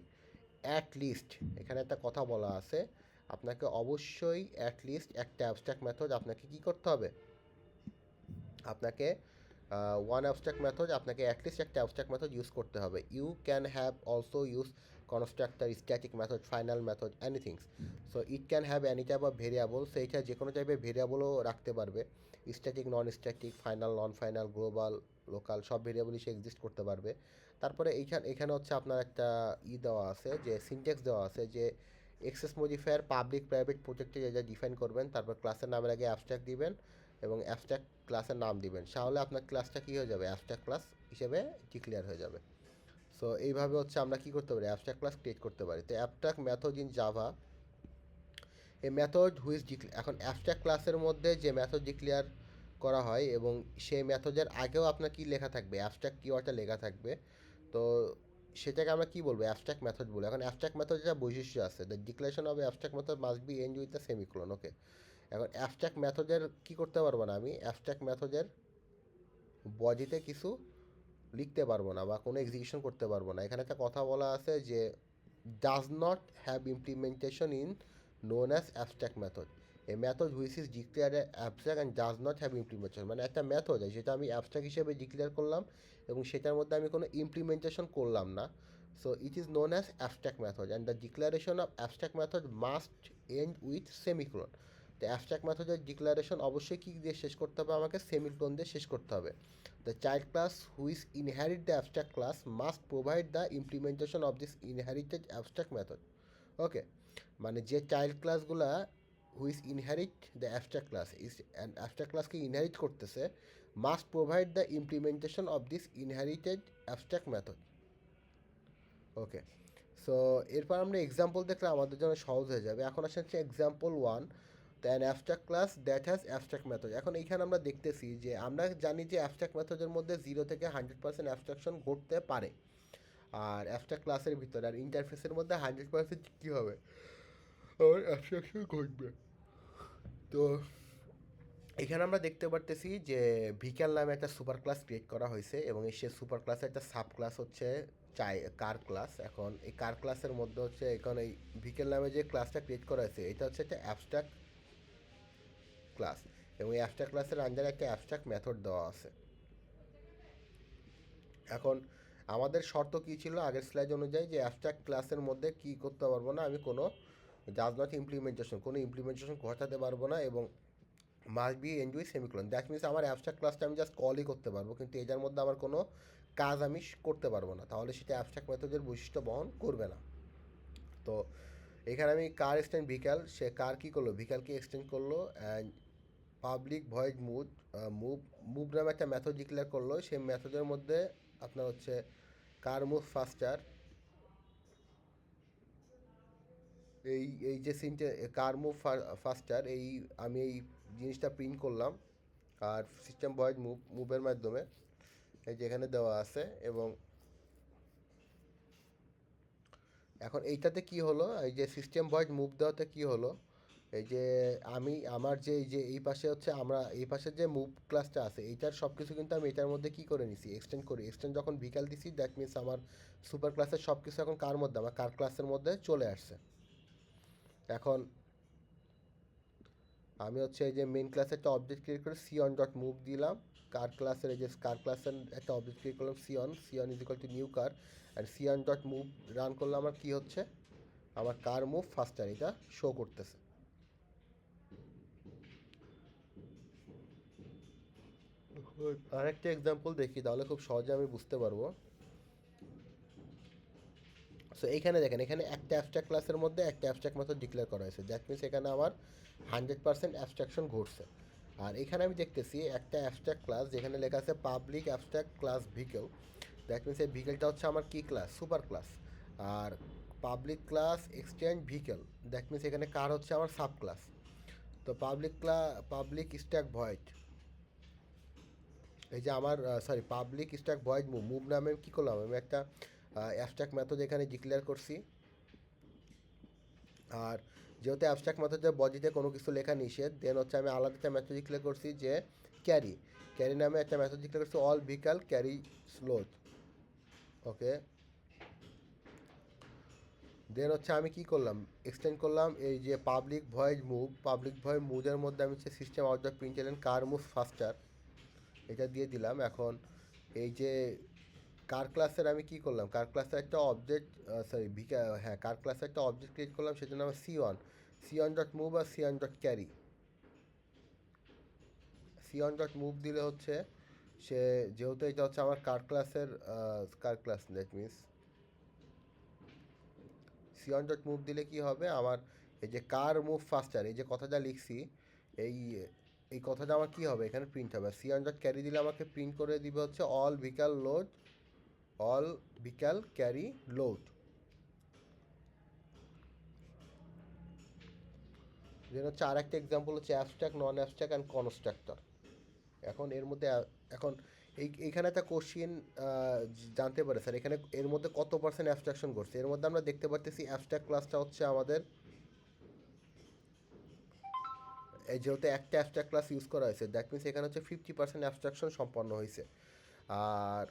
অ্যাট লিস্ট, এখানে একটা কথা বলা আছে, আপনাকে অবশ্যই at least abstract method আপনাকে কী করতে হবে, আপনাকে ওয়ান অ্যাবস্ট্রাক্ট মেথড, আপনাকে অ্যাটলিস্ট একটা অ্যাবস্ট্রাক্ট মেথড ইউজ করতে হবে। You can have also use constructor, static method, final method, anythings. So it can have any type of variable, so এইটা যে কোনো টাইপের ভেরিয়েবলও রাখতে পারবে। Static, non static, final, non final, global, local, সব ভেরিয়েবলই সে এক্সিস্ট করতে পারবে। তারপরে এখানে হচ্ছে আপনার একটা দেওয়া আছে, যে সিনট্যাক্স দেওয়া আছে যে access modifier public private protected এটা ডিফাইন করবেন, তারপর ক্লাসের নামের আগে অ্যাবস্ট্রাক্ট দিবেন এবং অ্যাবস্ট্রাক্ট ক্লাসের নাম দিবেন, তাহলে আপনার ক্লাসটা কী হয়ে যাবে, অ্যাবস্ট্রাক্ট ক্লাস হিসেবে ডিক্লেয়ার হয়ে যাবে। সো এইভাবে হচ্ছে আমরা কী করতে পারি, অ্যাবস্ট্রাক্ট ক্লাস ক্রিয়েট করতে পারি। তো অ্যাবস্ট্রাক্ট মেথড ইন জাভা, এই মেথড হুইচ এখন অ্যাবস্ট্রাক্ট ক্লাসের মধ্যে যে মেথড ডিক্লেয়ার করা হয় এবং সেই মেথডের আগেও আপনার কী লেখা থাকবে, অ্যাবস্ট্রাক্ট কিওয়ার্ডটা লেখা থাকবে। তো সেটাকে আমরা কী বলবো, অ্যাবস্ট্রাক্ট মেথড বলবো। এখন অ্যাবস্ট্রাক্ট মেথড যেটা বৈশিষ্ট্য আছে, the declaration of abstract method must be end with the semicolon. Okay, এখন অ্যাবস্ট্রাক্ট মেথডের কী করতে পারবো না, আমি অ্যাবস্ট্রাক্ট মেথডের বডিতে কিছু লিখতে পারবো না বা কোনো এক্সিকিউশন করতে পারবো না। এখানে একটা কথা বলা আছে যে does not have implementation in known as abstract method, A method which is declare abstract and does not have implementation. মানে একটা মেথড যেটা আমি অ্যাবস্ট্রাক্ট হিসেবে ডিক্লেয়ার করলাম এবং সেটার মধ্যে আমি কোনো ইমপ্লিমেন্টেশন করলাম না, so it is known as abstract method and the declaration of abstract method must end with semicolon. তো অ্যাবস্ট্রাক্ট মেথডের ডিক্লারেশন অবশ্যই কী দিয়ে শেষ করতে হবে, আমাকে সেমিকোলন দিয়ে শেষ করতে হবে। The child class which inherit the abstract class must provide the implementation of this inherited abstract method. Okay, মানে যে চাইল্ড ক্লাসগুলা which inherit the abstract class is and abstract ক্লাসকে ইনহেরিট করতেছে, must provide the implementation of this inherited abstract method. Okay, so এরপর আমরা example দেখলে আমাদের জন্য সহজ হয়ে যাবে। এখন আসলে হচ্ছে example one, an abstract class that has abstract method. এখন এইখানে আমরা দেখতেছি যে আমরা জানি যে অ্যাবস্ট্রাক্ট মেথডের মধ্যে 0 থেকে 100% অ্যাবস্ট্রাকশন ঘটতে পারে, আর অ্যাবস্ট্রাক্ট ক্লাসের ভিতরে আর ইন্টারফেসের মধ্যে 100% কী হবে, আমার অ্যাবস্ট্রাকশন ঘটবে। তো এখানে আমরা দেখতে পারতেছি যে ভিকেল নামে একটা সুপার ক্লাস ক্রিয়েট করা হয়েছে এবং সে সুপার ক্লাসের একটা সাব ক্লাস হচ্ছে কার ক্লাস। এখন এই কার ক্লাসের মধ্যে হচ্ছে এখন এই ভিকেল নামে যে ক্লাসটা ক্রিয়েট করা হয়েছে এটা হচ্ছে একটা অ্যাবস্ট্রাক্ট ক্লাস এবং এই অ্যাবস্ট্রাক্ট ক্লাসের আন্ডারে একটা অ্যাবস্ট্রাক্ট মেথড দেওয়া আছে। এখন আমাদের শর্ত কী ছিল আগের স্লাইড অনুযায়ী, যে অ্যাবস্ট্রাক্ট ক্লাসের মধ্যে কী করতে পারবো না, আমি কোনো ডাজ নট ইমপ্লিমেন্টেশন, কোনো ইমপ্লিমেন্টেশন ঘটাতে পারবো না এবং must be end with semicolon. That means আমার অ্যাবস্ট্রাক্ট ক্লাসটা আমি জাস্ট কলই করতে পারবো কিন্তু এটার মধ্যে আমার কোনো কাজ আমি করতে পারবো না, তাহলে সেটা অ্যাবস্ট্রাক্ট মেথডের বৈশিষ্ট্য বহন করবে না। তো এখানে আমি কার এক্সটেন্ড ভিকাল, সে কার কী করলো, ভিকালকে এক্সটেন্ড করলো and public void move move নামে একটা মেথড ডিক্লেয়ার করলো। সেই মেথডের মধ্যে আপনার হচ্ছে কার মুভ ফাস্টার, এই যে সিনটে কার মুভ ফাস্টার, আমি এই জিনিসটা প্রিন্ট করলাম। আর সিস্টেম ভয়েড মুভের মাধ্যমে এই যেখানে দেওয়া আছে। এবং এখন এইটাতে কি হলো, এই যে সিস্টেম ভয়েড মুভ দেওয়াতে কি হলো, এই যে আমি আমার যে এই যে এই পাশে হচ্ছে আমরা এই পাশের যে মুভ ক্লাসটা আছে এইটার সব কিছু কিন্তু আমি এটার মধ্যে কি করে নিছি, এক্সটেন্ড যখন বিকাল দিছি, দ্যাট মিনস আমার সুপার ক্লাসের সব কিছু এখন কার মধ্যে, আমার কার ক্লাসের মধ্যে চলে আসছে। এখন আমি হচ্ছে এই যে মেন ক্লাসে একটা অবজেক্ট ক্রিয়েট করে সি অন ডট মুভ দিলাম। কার ক্লাসের এই যে কার ক্লাসের একটা অবজেক্ট ক্রিয়েট করলাম C on is equal to new car, আর C on dot move run করলে আমার কি হচ্ছে, আমার কার মুভ ফাস্টার এটা শো করতেছে। আরেকটা এক্সাম্পল দেখি, তাহলে খুব সহজে আমি বুঝতে পারবো। সো এইখানে দেখেন, এখানে একটা অ্যাবস্ট্রাক্ট ক্লাসের মধ্যে একটা অ্যাবস্ট্রাক্ট মেথড ডিক্লেয়ার করা হয়েছে, দ্যাট মিনস এখানে আমার 100% অ্যাবস্ট্রাকশন ঘটছে। আর এখানে আমি দেখতেছি একটা অ্যাবস্ট্রাক্ট ক্লাস যেখানে লেখা আছে public abstract class vehicle, that means এই ভিকেলটা হচ্ছে আমার কি ক্লাস, সুপার ক্লাস। আর public class exchange vehicle, that means এখানে কার হচ্ছে আমার সাব ক্লাস। তো পাবলিক স্ট্যাক ভয়েড, এই যে আমার পাবলিক স্ট্যাক ভয়েড মুভ নামে কী করলাম, আমি একটা অ্যাবস্ট্রাক্ট মেথড এখানে ডিক্লেয়ার করছি। আর যেহেতু অ্যাবস্ট্রাক্ট মেথডের বডিতে কোনো কিছু লেখা নিষেধ, দেন হচ্ছে আমি আলাদা একটা মেথড ডিক্লেয়ার করছি যে ক্যারি, ক্যারি নামে একটা মেথড ডিক্লেয়ার করছি অল ভিকাল ক্যারি স্লোড। ওকে, দেন হচ্ছে আমি কি করলাম, এক্সটেন্ড করলাম এই যে পাবলিক ভয়েড মুভের মধ্যে আমি হচ্ছে সিস্টেম আউট দ্য প্রিন্ট এলেন কার মুভ ফাস্টার এটা দিয়ে দিলাম। এখন এই যে কার ক্লাসের আমি কি করলাম, কার ক্লাসের একটা অবজেক্ট কার ক্লাসের একটা অবজেক্ট ক্রিয়েট করলাম, সেটার নাম সি অন ডট মুভ আর C on dot carry. C on dot move দিলে হচ্ছে সে, যেহেতু এটা হচ্ছে আমার car class, that means C on dot move দিলে কি হবে, আমার এই যে কার মুভ ফাস্টার এই যে কথাটা লিখছি, এই এই কথাটা আমার কি হবে এখানে প্রিন্ট হবে। সি অন ডট ক্যারি দিলে আমাকে প্রিন্ট করে দিবে হচ্ছে অল ভিকাল ক্যারি লোড। যেটা হচ্ছে আর একটা এক্সাম্পল হচ্ছে abstract, non abstract and constructor. এখন এর মধ্যে এখন এইখানে একটা কোশ্চিন জানতে পারে স্যার, এখানে এর মধ্যে কত পার্সেন্ট অ্যাবস্ট্রাকশন করছে। এর মধ্যে আমরা দেখতে পারতেছি অ্যাবস্ট্রাক্ট ক্লাসটা হচ্ছে আমাদের, এই যেহেতু একটা অ্যাবস্ট্রাক্ট ক্লাস ইউজ করা হয়েছে, দ্যাট মিনস এখানে হচ্ছে 50% অ্যাবস্ট্রাকশন সম্পন্ন হয়েছে। আর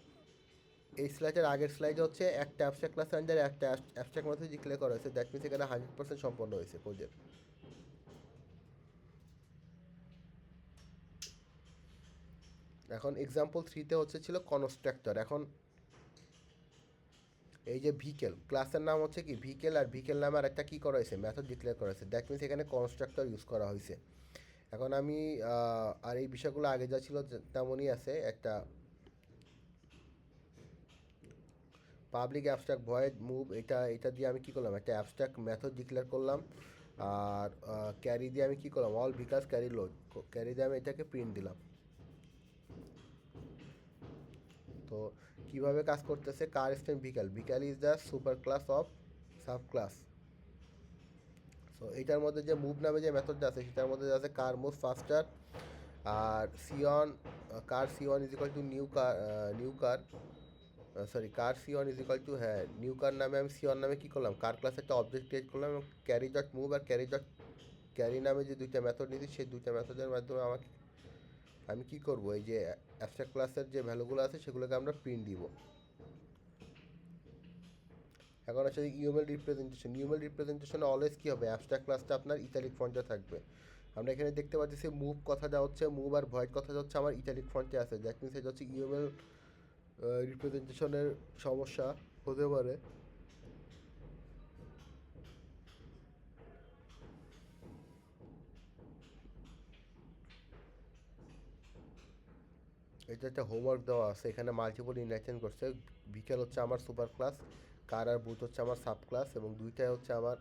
এই স্লাইডের আগের স্লাইডে হচ্ছে একটা অ্যাবস্ট্রাক্ট ক্লাসের আন্ডারে একটা অ্যাবস্ট্রাক্ট মেথড ডিক্লেয়ার করা হয়েছে, দ্যাট মিনস এখানে 100% সম্পন্ন হয়েছে কোডের। এখন এক্সাম্পল 3তে হচ্ছে ছিল কনস্ট্রাক্টর। এখন এই যে ভিকেল ক্লাসের নাম হচ্ছে কি ভিকেল, আর ভিকেল নামে আর একটা কী করা হয়েছে, মেথড ডিক্লেয়ার করা হয়েছে, দ্যাট মিনস এখানে কনস্ট্রাক্টর ইউজ করা হয়েছে। এখন আমি আর এই বিষয়গুলো আগে যা ছিল তেমনই আছে। একটা পাবলিক অ্যাবস্ট্রাক্ট ভয়েড মুভ, এটা দিয়ে আমি কী করলাম, একটা অ্যাবস্ট্রাক্ট মেথড ডিক্লেয়ার করলাম। আর ক্যারি দিয়ে আমি কী করলাম, all vehicles carry load, carry দিয়ে আমি এটাকে প্রিন্ট দিলাম। তো কীভাবে কাজ করতেছে, car stand vehicle is the super class of sub class. So এইটার মধ্যে যে মুভ নামে যে মেথডটা আছে সেটার মধ্যে আছে কার মুভ ফাস্টার, আর C on is equal to car C on is equal to new car নামে আমি সি অন নামে কী করলাম, কার ক্লাসে একটা অবজেক্ট ক্রিয়েট করলাম এবং ক্যারি ডট মুভ আর ক্যারি নামে যে দুইটা মেথড নিয়েছি সেই দুইটা মেথডের মাধ্যমে আমি কী করবো, এই যে অ্যাবস্ট্রাক্ট ক্লাসের যে ভ্যালুগুলো আছে সেগুলোকে আমরা প্রিন্ট দিব। এখন আসলে ইউএমএল রিপ্রেজেন্টেশনে অলওয়েজ কী হবে, অ্যাবস্ট্রাক্ট ক্লাসটা আপনার ইটালিক ফন্টে থাকবে। আমরা এখানে দেখতে পাচ্ছি মুভ কথাটা হচ্ছে, মুভ আর ভয়েড কথাটা হচ্ছে আমার ইটালিক ফন্টে আছে, দ্যাট মিনস এটা হচ্ছে ইউএমএল রিপ্রেজেন্টেশনের সমস্যা হতে পারে। এটা একটা হোমওয়ার্ক দেওয়া আছে, এখানে মাল্টিপল ইনঅ্যাকশন করছে। বিকেল হচ্ছে আমার সুপার ক্লাস, কার আর বুথ হচ্ছে আমার সাব ক্লাস, এবং দুইটাই হচ্ছে আমার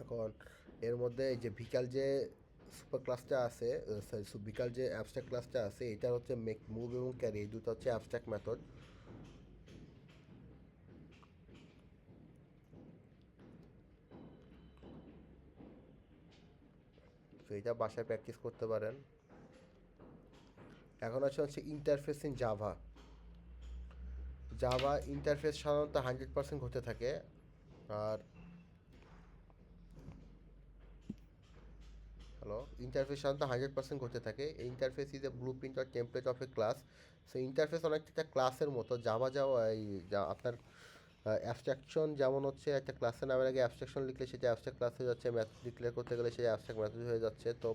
এখন এর মধ্যে এই যে বিকাল যে সুপার ক্লাসটা আছে, সরি বিকাল যে অ্যাবস্ট্রাক্ট ক্লাসটা আছে, এটা হচ্ছে মেক মুভ এবং ক্যারি, এই দুটো হচ্ছে অ্যাবস্ট্রাক্ট মেথড। তো এটা বাসায় প্র্যাকটিস করতে পারেন। এখন হচ্ছে interface in Java. Java interface সাধারণত 100% ঘটে থাকে। আর হ্যালো, ইন্টারফেস সাধারণত 100% ঘটে থাকে। এই interface is a blue print or template of A class. So interface অনেকটা একটা ক্লাসের মতো। জাভা যাওয়া এই আপনার অ্যাবস্ট্রাকশন যেমন হচ্ছে একটা ক্লাসের নামের আগে অ্যাবস্ট্রাকশন লিখলে সেটা অ্যাবস্ট্রাক্ট ক্লাস হয়ে যাচ্ছে, মেথড ডিক্লেয়ার করতে গেলে সেটা অ্যাবস্ট্রাক্ট মেথড হয়ে যাচ্ছে। তো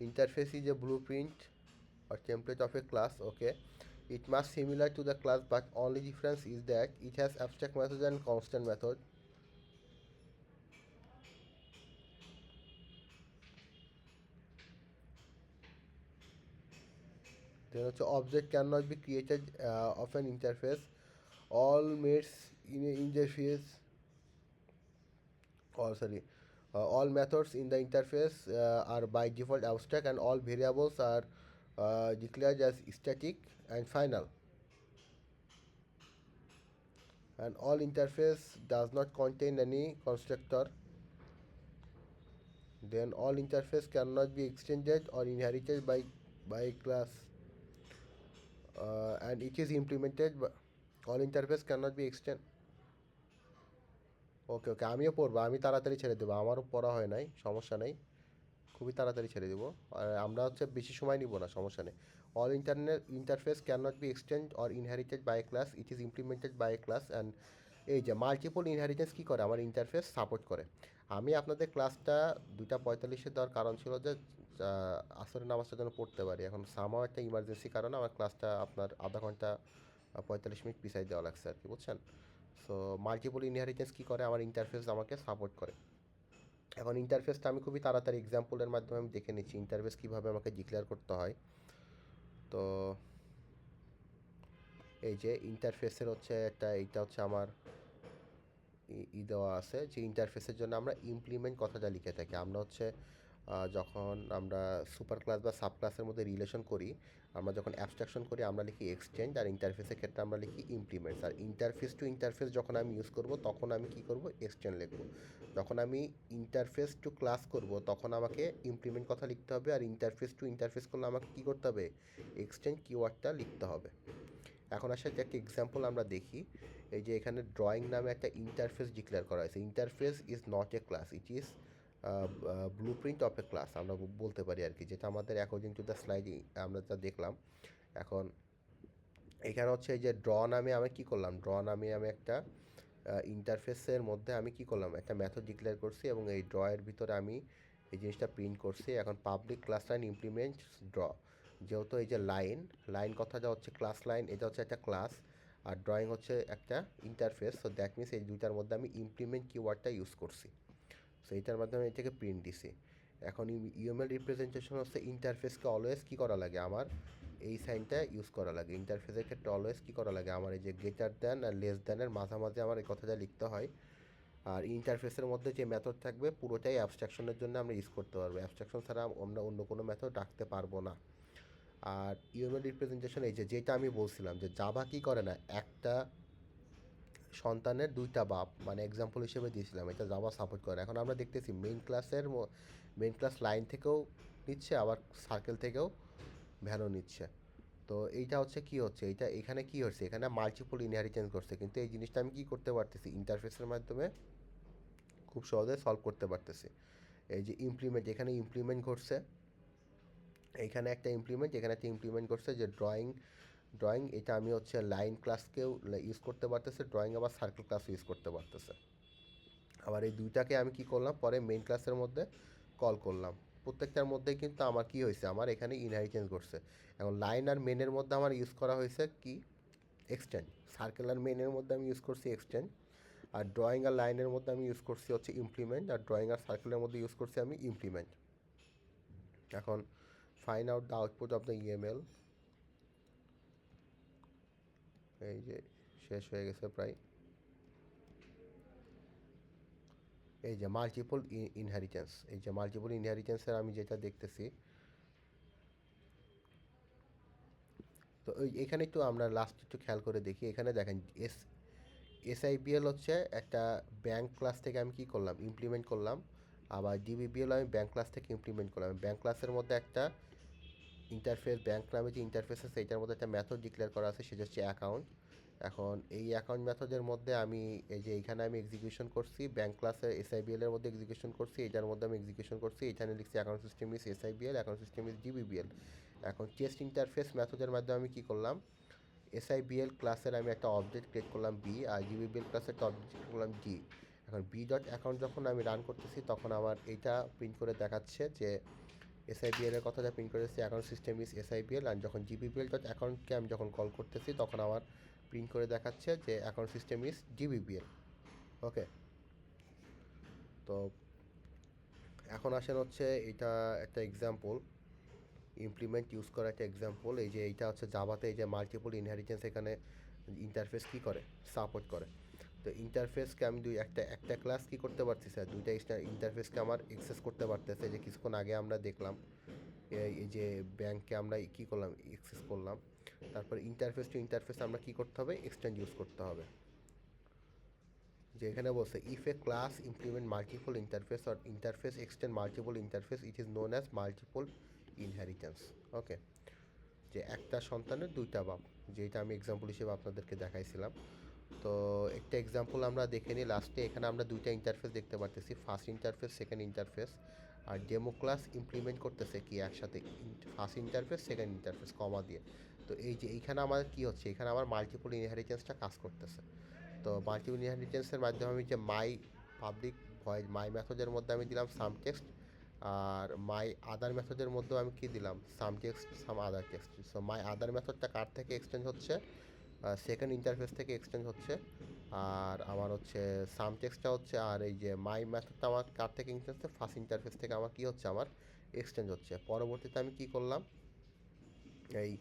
interface is a blue print or template of a class. Okay, it must similar to the class, but only difference is that it has abstract method and constant method. Then also object cannot be created of an interface. All mates in an interface, or sorry, all methods in the interface are by default abstract, and all variables are declared as static and final. And all interface does not contain any constructor. Then all interface cannot be extended or inherited by class, and it is implemented by, all interface cannot be extended. ওকে ওকে, আমিও পড়বো, আমি তাড়াতাড়ি ছেড়ে দেবো, আমারও পড়া হয় নাই, সমস্যা নেই, খুবই তাড়াতাড়ি ছেড়ে দেবো। আর আমরা হচ্ছে বেশি সময় নিব না, সমস্যা নেই। All interface can not be extend or inherited by a class, it is implemented by a class. And এই যে মাল্টিপল ইনহেরিটেন্স কী করে, আমার ইন্টারফেস সাপোর্ট করে। আমি আপনাদের ক্লাসটা 2:45 দেওয়ার কারণ ছিল যে আসরের নামাজটা যেন পড়তে পারি। এখন সামাও একটা ইমার্জেন্সি কারণে আমার ক্লাসটা আপনার আধা ঘন্টা 45 মিনিট পিছাই দেওয়া লাগছে আর কি, বুঝছেন। সো মাল্টিপল ইনহেরিটেন্স কী করে, আমার ইন্টারফেস আমাকে সাপোর্ট করে। এখন ইন্টারফেসটা আমি খুবই তাড়াতাড়ি এক্সাম্পলের মাধ্যমে আমি দেখে নিচ্ছি ইন্টারফেস কীভাবে আমাকে ডিক্লেয়ার করতে হয়। তো এই যে ইন্টারফেসের হচ্ছে একটা, এইটা হচ্ছে আমার দেওয়া আছে যে ইন্টারফেসের জন্য আমরা ইমপ্লিমেন্ট কথাটা লিখে থাকি। আমরা হচ্ছে যখন আমরা সুপার ক্লাস বা সাব ক্লাসের মধ্যে রিলেশন করি, আমরা যখন অ্যাবস্ট্রাকশন করি আমরা লিখি এক্সটেন্ড, আর ইন্টারফেসের ক্ষেত্রে আমরা লিখি ইমপ্লিমেন্টস। আর ইন্টারফেস টু ইন্টারফেস যখন আমি ইউজ করব তখন আমি কি করব, এক্সটেন্ড লিখব। যখন আমি ইন্টারফেস টু ক্লাস করব তখন আমাকে ইমপ্লিমেন্ট কথা লিখতে হবে, আর ইন্টারফেস টু ইন্টারফেস করলে আমাকে কী করতে হবে, এক্সটেন্ড কিওয়ার্ডটা লিখতে হবে। এখন আসলে একটা এক্সাম্পল আমরা দেখি। এই যে এখানে ড্রয়িং নামে একটা ইন্টারফেস ডিক্লেয়ার করা হয়েছে। Interface is not a class, it is blue print of A class, আমরা বলতে পারি আর কি, যেটা আমাদের অ্যাকর্ডিং টু দ্য স্লাইড আমরা যা দেখলাম। এখন এখানে হচ্ছে এই যে ড্র নামে আমি কী করলাম, ড্র নামে আমি একটা ইন্টারফেসের মধ্যে আমি কী করলাম, একটা মেথড ডিক্লেয়ার করছি, এবং এই ড্রয়ের ভিতরে আমি এই জিনিসটা প্রিন্ট করছি। এখন public class line implement draw, যেহেতু এই যে লাইন লাইন কথাটা হচ্ছে ক্লাস লাইন, এটা হচ্ছে একটা ক্লাস, আর ড্রয়িং হচ্ছে একটা ইন্টারফেস। সো দ্যাট মিনস এই দুইটার মধ্যে আমি ইমপ্লিমেন্ট কিওয়ার্ডটা ইউজ করছি। সো এইটার মাধ্যমে এটাকে প্রিন্ট দিছি। এখন ইউএমএল রিপ্রেজেন্টেশন হচ্ছে ইন্টারফেসকে অলওয়েজ কী করা লাগে, আমার এই সাইনটা ইউজ করা লাগে। ইন্টারফেসের ক্ষেত্রে অলওয়েজ কী করা লাগে, আমার এই যে গ্রেটার দ্যান আর লেস দ্যানের মাঝামাঝি আমার এই কথাটা লিখতে হয়। আর ইন্টারফেসের মধ্যে যে মেথড থাকবে পুরোটাই অ্যাবস্ট্রাকশনের জন্য আমরা ইউজ করতে পারবো, অ্যাবস্ট্রাকশন ছাড়া আমরা অন্য কোনো মেথড রাখতে পারবো না। আর ইউএমএল রিপ্রেজেন্টেশন এই যে যেটা আমি বলছিলাম যে জাভা কী করে না, একটা সন্তানের দুইটা বাপ, মানে এক্সাম্পল হিসেবে দিয়েছিলাম, এটা জাভা সাপোর্ট করে। এখন আমরা দেখতেছি মেইন ক্লাস লাইন থেকেও নিচ্ছে, আবার সার্কেল থেকেও ভ্যালু নিচ্ছে। তো এইটা হচ্ছে কি হচ্ছে, এইটা এখানে কি হচ্ছে, এখানে মাল্টিপল ইনহেরিটেন্স করছে, কিন্তু এই জিনিসটা আমি কি করতে পারতেছি, ইন্টারফেসের মাধ্যমে খুব সহজে সলভ করতে পারতেছি। এই যে ইমপ্লিমেন্ট, এখানে ইমপ্লিমেন্ট ঘটছে, এইখানে একটা ইমপ্লিমেন্ট, এখানে একটা ইমপ্লিমেন্ট করছে। যে ড্রয়িং এটা আমি হচ্ছে লাইন ক্লাসকেও ইউজ করতে পারতেছে, ড্রয়িং আবার সার্কেল ক্লাস ইউজ করতে পারতেছে। আবার এই দুইটাকে আমি কি করলাম, পরে মেইন ক্লাসের মধ্যে কল করলাম। প্রত্যেকটার মধ্যেই কিন্তু আমার কি হয়েছে, আমার এখানে ইনহেরিটেন্স ঘটছে। এখন লাইন আর মেনের মধ্যে আমার ইউজ করা হয়েছে কি, এক্সটেন্ড। সার্কেল আর মেনের মধ্যে আমি ইউজ করছি এক্সটেন্ড, আর ড্রয়িং আর লাইনের মধ্যে আমি ইউজ করছি হচ্ছে ইমপ্লিমেন্ট, আর ড্রয়িং আর সার্কেলের মধ্যে ইউজ করছি আমি ইমপ্লিমেন্ট। এখন find out the output of the ইএমএল। এই যে শেষ হয়ে গেছে প্রায়। এই যে মাল্টিপল ইনহেরিটেন্স, এই যে মাল্টিপল ইনহেরিটেন্সের আমি যেটা দেখতেছি, তো ওই এখানে একটু আমরা লাস্ট একটু খেয়াল করে দেখি। এখানে দেখেন এসআইবিএল হচ্ছে একটা ব্যাংক ক্লাস থেকে আমি কি করলাম, ইমপ্লিমেন্ট করলাম। আবার ডিবিবিএল আমি ব্যাংক ক্লাস থেকে ইমপ্লিমেন্ট করলাম। ব্যাংক ক্লাসের মধ্যে একটা ইন্টারফেস, ব্যাংক নামে যে ইন্টারফেস আছে সেইটার মধ্যে একটা মেথড ডিক্লেয়ার করা আছে, সেটা হচ্ছে অ্যাকাউন্ট। এখন এই অ্যাকাউন্ট মেথডের মধ্যে আমি এই যে এইখানে আমি এক্সিকিউশন করছি ব্যাংক ক্লাসে এসআইবিএল এর মধ্যে এক্সিকিউশন করছি, এটার মধ্যে আমি এক্সিকিউশন করছি, এখানে লিখছি account system is SIBL, account system is DBBL. এখন টেস্ট ইন্টারফেস মেথডের মাধ্যমে আমি কি করলাম, এসআইবিএল ক্লাসের আমি একটা অবজেক্ট ক্রিয়েট করলাম বি, আর ডিবিবিএল ক্লাসের একটা অবজেক্ট ক্রিয়েট করলাম ডি। এখন বি ডট অ্যাকাউন্ট যখন আমি রান করতেছি তখন আমার এইটা প্রিন্ট করে দেখাচ্ছে যে এসআইবিএল এর কথাটা প্রিন্ট করেছি অ্যাকাউন্ট সিস্টেম ইজ এসআইবিএল। আর যখন জিবিবিএল ডট অ্যাকাউন্টকে আমি যখন কল করতেছি তখন আমার প্রিন্ট করে দেখাচ্ছে যে অ্যাকাউন্ট সিস্টেম ইজ ডিবিবিএল। ওকে, তো এখন আসেন হচ্ছে এটা একটা এক্সাম্পল, ইমপ্লিমেন্ট ইউজ করা একটা এক্সাম্পল। এই যে এইটা হচ্ছে জাভাতে এই যে মাল্টিপল ইনহেরিটেন্স এখানে ইন্টারফেস কী করে, সাপোর্ট করে। তো ইন্টারফেসকে আমি একটা ক্লাস কী করতে পারছি স্যার, দুইটা ইন্টারফেসকে আমার এক্সেস করতে পারতেছে। যে কিছুক্ষণ আগে আমরা দেখলাম এই যে ব্যাংককে আমরা কী করলাম, এক্সেস করলাম। তারপর ইন্টারফেস টু ইন্টারফেস আমরা কী করতে হবে, এক্সটেন্ড ইউজ করতে হবে। যে এখানে বলছে if a class implement multiple interface or interface extend multiple interface it is known as multiple inheritance. Okay, যে একটা সন্তানের দুইটা বাপ, যেটা আমি এক্সাম্পল হিসেবে আপনাদেরকে দেখাইছিলাম। তো একটা এক্সাম্পল আমরা দেখে নিই লাস্টে। এখানে আমরা দুইটা ইন্টারফেস দেখতে পারতেছি, ফার্স্ট ইন্টারফেস, সেকেন্ড ইন্টারফেস। আর ডেমো ক্লাস ইমপ্লিমেন্ট করতেছে কি একসাথে, ফার্স্ট ইন্টারফেস সেকেন্ড ইন্টারফেস কমা দিয়ে। তো এই যে এইখানে আমার কি হচ্ছে, এখানে আমার মাল্টিপল ইনহেরিটেন্সটা কাজ করতেছে। তো মাল্টিপল ইনহেরিটেন্সের মাধ্যমে আমি যে মাই পাবলিক ভয়েড মাই মেথডের মধ্যে আমি দিলাম সাম টেক্সট, আর মাই আদার মেথডের মধ্যেও আমি কি দিলাম some text some other text. So my other মেথডটা কার থেকে এক্সটেন্ড হচ্ছে, সেকেন্ড ইন্টারফেস থেকে এক্সটেন্ড হচ্ছে। আর আমার হচ্ছে সাম টেক্সটটা হচ্ছে, আর এই যে মাই মেথডটা আমার কার থেকে এক্সটেন্ড হচ্ছে, ফার্স্ট ইন্টারফেস থেকে আমার কি হচ্ছে, আমার এক্সটেন্ড হচ্ছে। পরবর্তীতে আমি কি করলাম, এই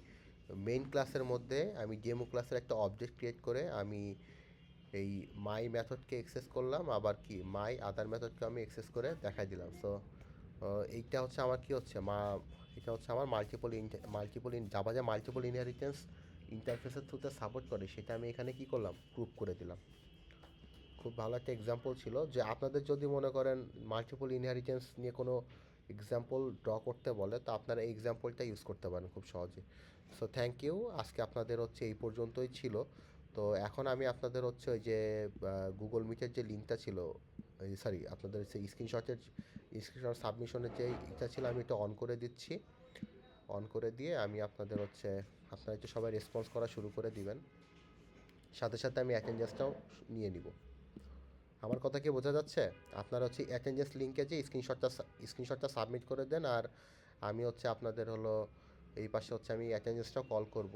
মেইন ক্লাসের মধ্যে আমি ডেমো ক্লাসের একটা অবজেক্ট ক্রিয়েট করে আমি এই মাই মেথডকে এক্সেস করলাম, আবার কি মাই আদার মেথডকে আমি এক্সেস করে দেখাই দিলাম। সো এইটা হচ্ছে আমার কি হচ্ছে এটা হচ্ছে আমার মাল্টিপল ইন জাভা যে মাল্টিপল ইনহেরিটেন্স ইন্টারফেসের থ্রুতে সাপোর্ট করে, সেটা আমি এখানে কি করলাম, প্রুভ করে দিলাম। খুব ভালো একটা এক্সাম্পল ছিল। যে আপনাদের যদি মনে করেন মাল্টিপল ইনহেরিটেন্স নিয়ে কোনো এক্সাম্পল ড্র করতে বলে, তো আপনারা এই এক্সাম্পলটা ইউজ করতে পারেন খুব সহজে। সো থ্যাংক ইউ, আজকে আপনাদের হচ্ছে এই পর্যন্তই ছিল। তো এখন আমি আপনাদের হচ্ছে ওই যে গুগল মিটের যে লিঙ্কটা ছিল, সরি আপনাদের সেই স্ক্রিনশট সাবমিশনের যে এটা ছিল, আমি এটা অন করে দিচ্ছি। অন করে দিয়ে আমি আপনাদের হচ্ছে, আপনারা একটু সবাই রেসপন্স করা শুরু করে দিবেন, সাথে সাথে আমি অ্যাটেন্ডেন্সটাও নিয়ে নিব। আমার কথা কি বোঝা যাচ্ছে? আপনারা হচ্ছে অ্যাটেন্ডেন্স লিঙ্কে যে স্ক্রিনশটটা সাবমিট করে দেন, আর আমি হচ্ছে আপনাদের হলো এই পাশে হচ্ছে আমি অ্যাটেন্ডেন্সটাও কল করব।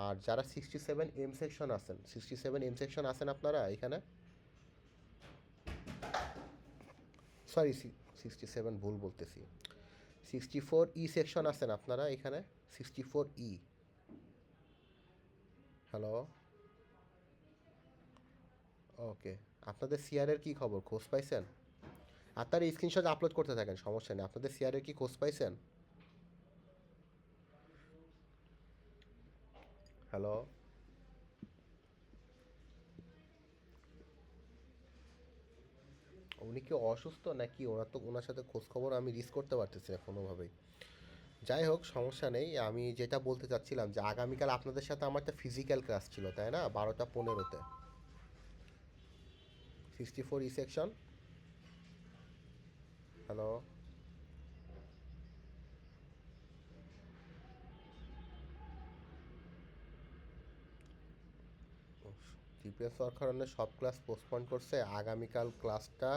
আর যারা 67M সেকশন আছেন, 67M সেকশন আছেন আপনারা এখানে, সরি 67 ভুল বলতেছি, 64E সেকশন আছেন আপনারা এখানে, 64E। হ্যালো, ওকে, আপনাদের সিআরের কি খবর, খোঁজ পাইছেন? আপনারা স্ক্রিনশট আপলোড করতে থাকেন, সমস্যা নেই। আপনাদের সিআরের কি খোঁজ পাইছেন? হ্যালো, উনি কি অসুস্থ নাকি, ওনার তো ওনার সাথে খোঁজ খবর আমি রিস করতে পারতেছি না কোনোভাবেই। যাই হোক, সমস্যা নেই। আমি যেটা বলতে চাচ্ছিলাম যে আগামীকাল আপনাদের সাথে আমার একটা ফিজিক্যাল ক্লাস ছিল, তাই না, 12টা 15-তে, 64E সেকশন। হ্যালো, ডিফেন্স সরকারের সব ক্লাস পোস্টপন্ড করছে। আগামীকাল ক্লাসটা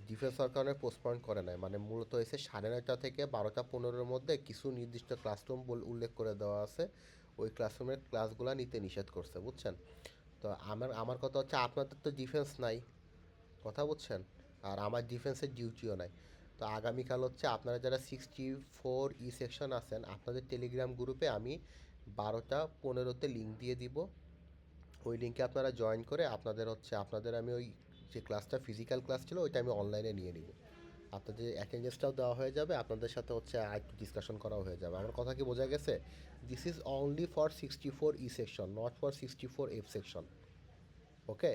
ডিফেন্স সরকারের পোস্টপন্ড করে নাই, মানে মূলত এসে 9:30 থেকে 12টা 15-এর মধ্যে কিছু নির্দিষ্ট ক্লাসরুম উল্লেখ করে দেওয়া আছে, ওই ক্লাসরুমের ক্লাসগুলো নিতে নিষেধ করছে, বুঝছেন? তো আমার কথা হচ্ছে আপনাদের তো ডিফেন্স নাই, কথা বুঝছেন, আর আমার ডিফেন্সের ডিউটিও নাই। তো আগামীকাল হচ্ছে আপনারা যারা 64E সেকশন আছেন, আপনাদের টেলিগ্রাম গ্রুপে আমি 12টা 15-তে লিঙ্ক দিয়ে দিব। ওই লিঙ্কে আপনারা জয়েন করে আপনাদের হচ্ছে আপনাদের আমি ওই যে ক্লাসটা ফিজিক্যাল ক্লাস ছিল ওইটা আমি অনলাইনে নিয়ে নিব। আপনাদের অ্যাটেন্ডেন্সটাও দেওয়া হয়ে যাবে, আপনাদের সাথে হচ্ছে আর একটু ডিসকাশন করাও হয়ে যাবে। আমার কথা কি বোঝা গেছে? This is only for 64E section, not for 64F section. Okay,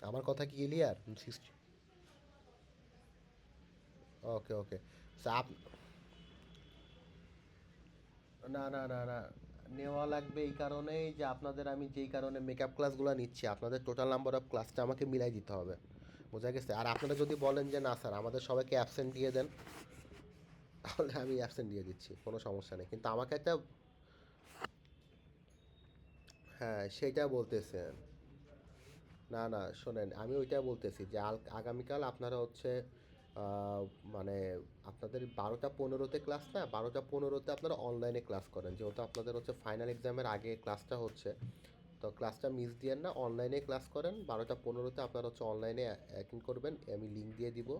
আমার কথা কি ক্লিয়ার? ওকে ওকে। আপ না না না না, নেওয়া লাগবে এই কারণেই যে আপনাদের আমি যেই কারণে মেকআপ ক্লাসগুলো নিচ্ছি, আপনাদের টোটাল নাম্বার অফ ক্লাসটা আমাকে মিলাই দিতে হবে। বোঝা গেছে? আর আপনারা যদি বলেন যে না স্যার আমাদের সবাইকে অ্যাবসেন্ট দিয়ে দেন, তাহলে আমি অ্যাবসেন্ট দিয়ে দিচ্ছি, কোনো সমস্যা নেই, কিন্তু আমাকে একটা, হ্যাঁ সেইটা বলতেছেন। না না শোনেন, আমি ওইটা বলতেছি যে আগামীকাল আপনারা হচ্ছে আহ, মানে আপনাদের 12টা 15-তে ক্লাস, না 12টা 15-তে আপনারা অনলাইনে ক্লাস করেন, যেহেতু আপনাদের হচ্ছে ফাইনাল এক্সামের আগে ক্লাসটা হচ্ছে। তো ক্লাসটা মিস দিয়েন না, অনলাইনে ক্লাস করেন। 12টা 15-তে আপনারা হচ্ছে অনলাইনে অ্যাটেন্ড করবেন, আমি লিঙ্ক দিয়ে দিব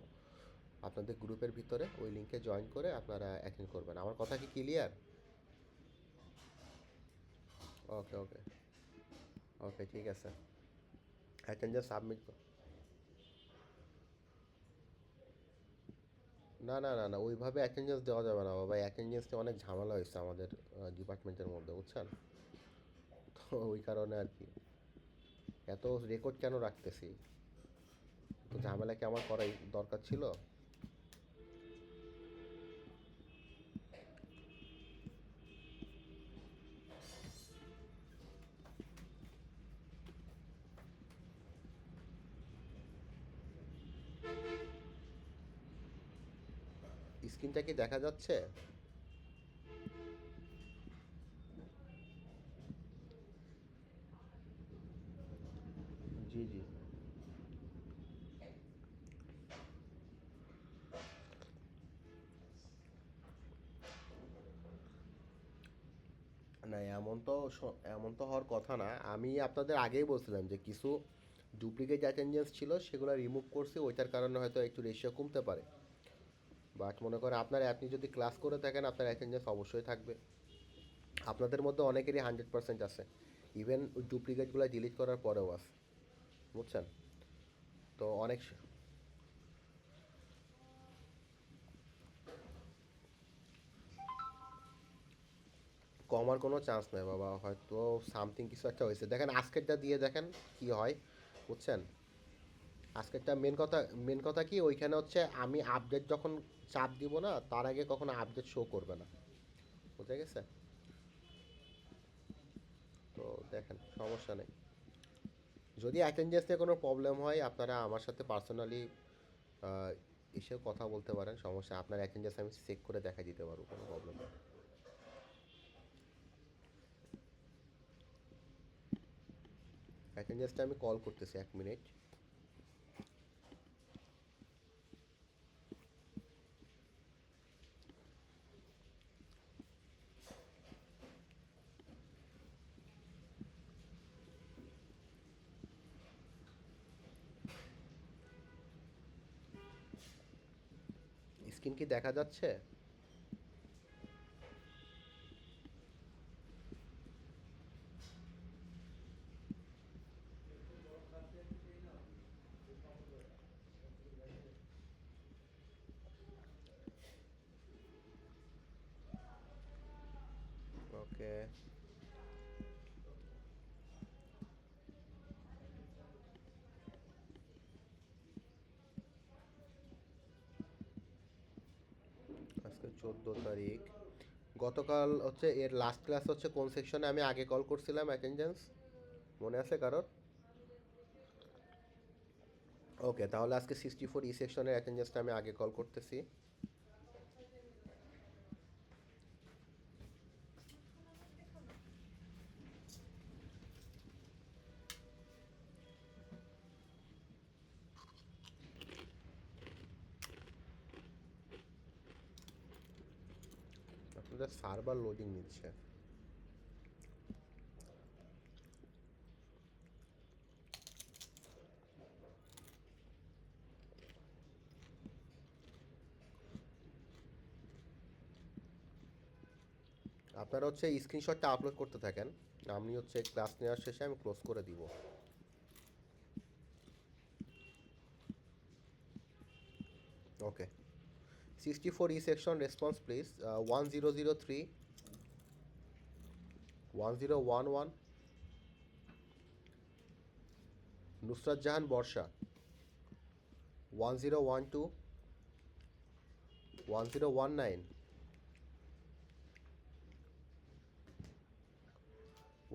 আপনাদের গ্রুপের ভিতরে, ওই লিঙ্কে জয়েন করে আপনারা অ্যাটেন্ড করবেন। আমার কথা কি ক্লিয়ার? ওকে ওকে ওকে, ঠিক আছে। Attendance submit. না না না না, ওইভাবে অ্যাটেন্ডেন্স দেওয়া যাবে না বাবা, অ্যাটেন্ডেন্সে অনেক ঝামেলা হয়েছে আমাদের ডিপার্টমেন্টের মধ্যে, বুঝছেন? তো ওই কারণে আর কি, এত রেকর্ড কেন রাখতেছি? তো ঝামেলা কি আমার করাই দরকার ছিল? স্ক্রিনটা কি দেখা যাচ্ছে? জি জি। না এমন তো হওয়ার কথা না, আমি আপনাদের আগেই বলছিলাম যে কিছু ডুপ্লিকেট অ্যাটেন্ডেন্স ছিল, সেগুলো রিমুভ করছি, ওইটার কারণে হয়তো একটু রেশিও কমতে পারে। বাট মনে করেন আপনি যদি ক্লাস করে থাকেন, আপনার অ্যাটেন্ডেন্স অবশ্যই থাকবে। আপনাদের মধ্যে অনেকেরই 100% আছে, ইভেন ওই ডুপ্লিকেটগুলো ডিলিট করার পরেও আছে, বুঝছেন? তো অনেক কমার কোনো চান্স নেই বাবা, হয়তো সামথিং কিছু একটা হয়েছে। দেখেন আজকেরটা দিয়ে দেখেন কি হয়, বুঝছেন? আজকেরটা মেন কথা কি, ওইখানে হচ্ছে আমি আপডেট যখন চাপ দিব না, তার আগে কখনো আপডেট শো করবে না। বুঝে গেছে? তো দেখেন সমস্যা নেই। যদি অ্যাটেন্ডেন্সে কোনো প্রবলেম হয়, আপনারা আমার সাথে পার্সোনালি এসেও কথা বলতে পারেন, সমস্যা, আপনার অ্যাটেন্ডেন্স আমি চেক করে দেখা দিতে পারবো, কোনো প্রবলেম নেই। অ্যাটেন্ডেন্সটা আমি কল করতেছি, 1 মিনিট। স্ক্রিন কি দেখা যাচ্ছে? ওকে, আজকে 14 তারিখ। গতকাল হচ্ছে এর লাস্ট ক্লাস হচ্ছে কোন সেকশনে আমি আগে কল করছিলাম অ্যাটেন্ডেন্স, মনে আছে কারোর? ওকে, তাহলে আজকে 64E সেকশনের অ্যাটেন্ডেন্সটা আমি আগে কল করতেছি। আপনাদের সার্ভার লোডিং নিচ্ছে। আপনারা হচ্ছে স্ক্রিনশটটা আপলোড করতে থাকেন, আমি হচ্ছে ক্লাস নেওয়ার শেষে আমি ক্লোজ করে দিব। Okay, 64 E section response please. 1003, 1011, Nusrat Jahan Barsha, 1012, 1019,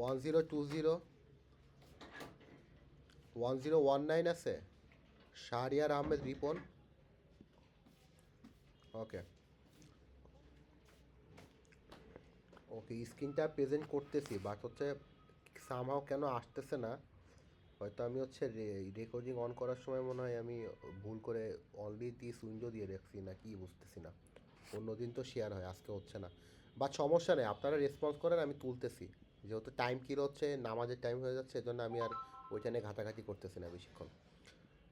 1020, 1019 আছে শাহরিয়ার আহমেদ রিপন। ওকে ওকে, স্ক্রিনটা প্রেজেন্ট করতেছি, বাট হচ্ছে সামহাও কেন আসতেছে না। হয়তো আমি হচ্ছে রেকর্ডিং অন করার সময় মনে হয় আমি ভুল করে অনলি দিস উইন্ডো দিয়ে দেখছি না কি, বুঝতেছি না। অন্যদিন তো শেয়ার হয়, আজকে হচ্ছে না। বাট সমস্যা নেই, আপনারা রেসপন্স করেন, আমি তুলতেছি। যেহেতু টাইম কিল হচ্ছে, নামাজের টাইম হয়ে যাচ্ছে, এজন্য আমি আর ওইটা নিয়ে ঘাটাঘাটি করতেছি না বেশিক্ষণ।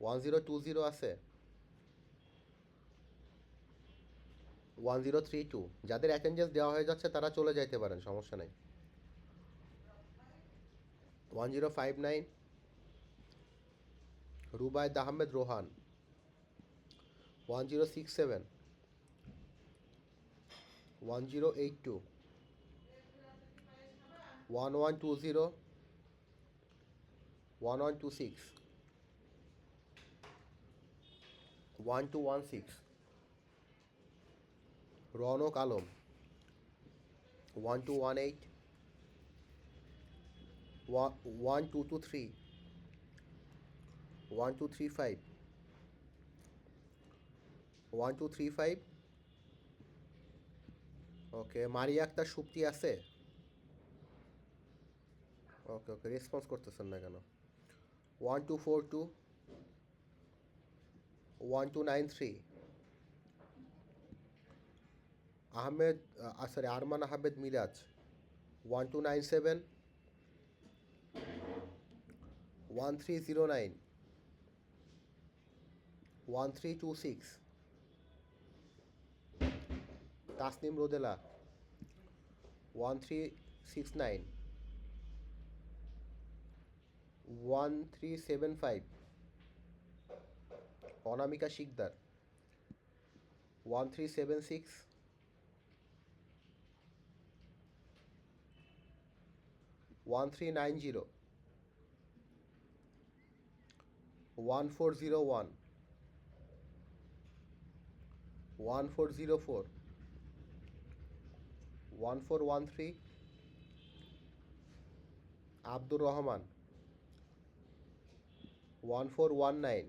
1020 আছে, 1032, যাদের অ্যাটেন্ডেন্স দেওয়া হয়ে যাচ্ছে তারা চলে যাইতে পারেন, সমস্যা নেই। 1059, রুবায়দ আহমেদ রোহান, 1067, 1082, 1120, 1126, 1216, রনক আলম, 1218, 1223, 1235, 1235। ওকে, মারিয়া আক্তার সুপ্তি আছে? ওকে ওকে, রেসপন্স করতেছেন না কেন? 1242, 1293, আহমেদ সরি আরমান আহমেদ মিরাজ, 1297, 1309, 1326, তাসনিম রোদেলা, 1369, 1375, অনামিকা শিকদার, 1376, 1390, 1401, 1404, 1413, আব্দুর রহমান, 1419,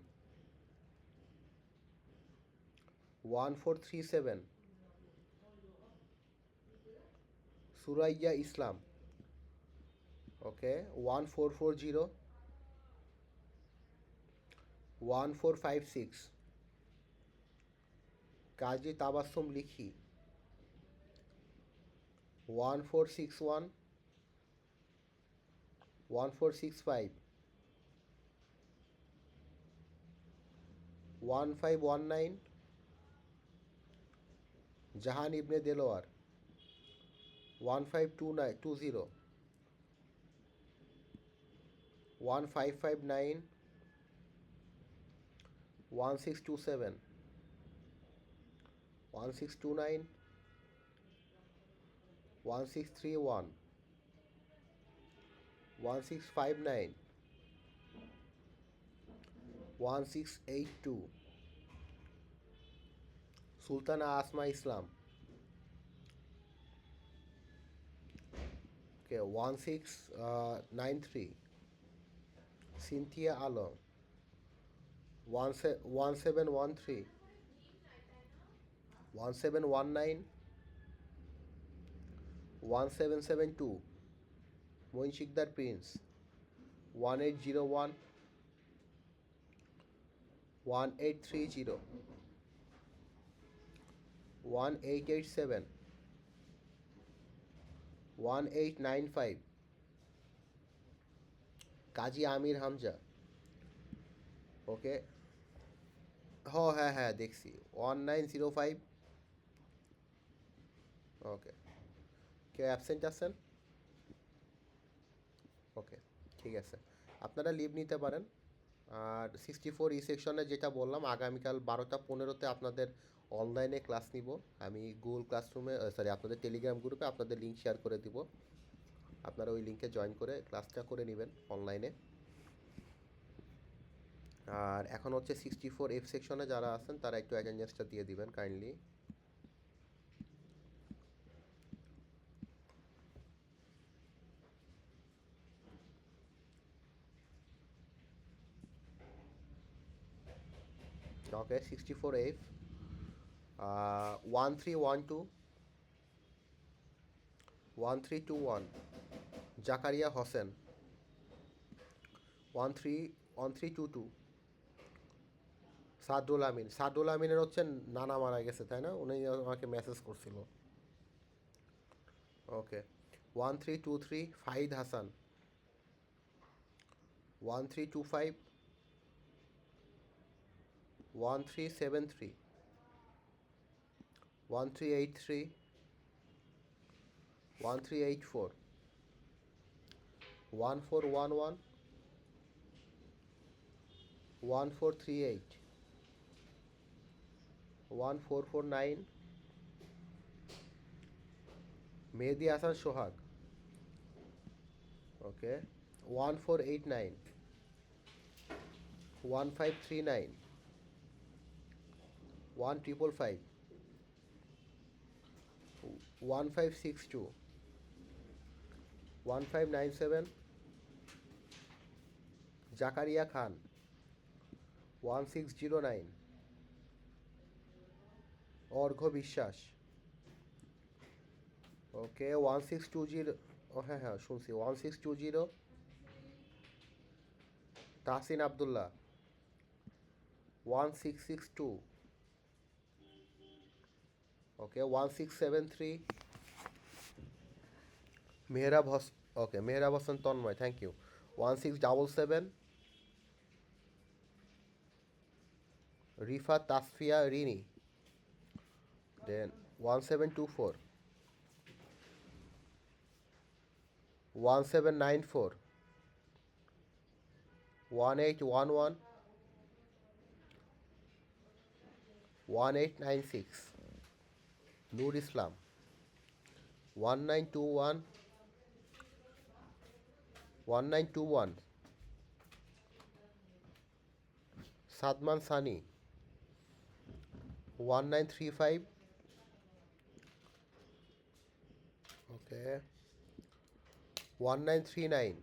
1437, সুরাইয়া ইসলাম, ওকে, 1440, 1456, কাজী তাবাসসুম লিখি, 1461, 1465, 1519, জাহান ইবনে দেলোয়ার, 1520, 1559, 1627, 1629, 1631, 1659, 1682, সুলতানা আসমা ইসলাম, ওকে, 1693, সিনথিয়া আলম, 1713, 1719, 1772, মঈন শিকদার প্রিন্স, 1801, 1830, 1887, 1895, কাজী আমির হামজা, ওকে, হ্যাঁ হ্যাঁ দেখছি, 1905। ওকে, কেউ অ্যাবসেন্ট আছেন? ওকে, ঠিক আছে, আপনারা লিভ নিতে পারেন, আর 64 সেকশনে যেটা বললাম, আগামীকাল 12টা 15-তে আপনাদের অনলাইনে ক্লাস নিব। আমি গুগল ক্লাসরুমে আপনাদের টেলিগ্রাম গ্রুপে আপনাদের লিঙ্ক শেয়ার করে দিব। আপনারা ওই লিঙ্কে জয়েন করে ক্লাসটা করে নেবেন অনলাইনে। আর এখন হচ্ছে 64 সেকশনে যারা আছেন তারা একটু অ্যাটেন্ডেন্সটা দিয়ে দিবেন কাইন্ডলি। ওকে, 64 1312 1321 জাকারিয়া হোসেন, 1322 সাদুল আমিন। সাদুল আমিনের হচ্ছে নানা মারা গেছে, তাই না? উনি আমাকে মেসেজ করছিল। ওকে, 1323 ফাহিদ হাসান, 1325 1373 1383 1384 1411 1438 1449 মেহেদি হাসান সোহাগ। ওকে, 1489 1539 1555 1562 1597 জাকারিয়া খান, 1609 অর্ঘ্য বিশ্বাস। ওকে, 1620, ও হ্যাঁ হ্যাঁ শুনছি, 1620 তাহসিন আবদুল্লাহ, 1662। ওকে, 1673 মেহরাব হস ওকে মেহরাব হোসেন তন্ময়, থ্যাংক ইউ। 1677 রিফা তাসফিয়া রিনি, দেন 1724 1794 1811 1896 নূর ইসলাম, 1921 1921 সাদমান সানি, 1935 ওকে 1939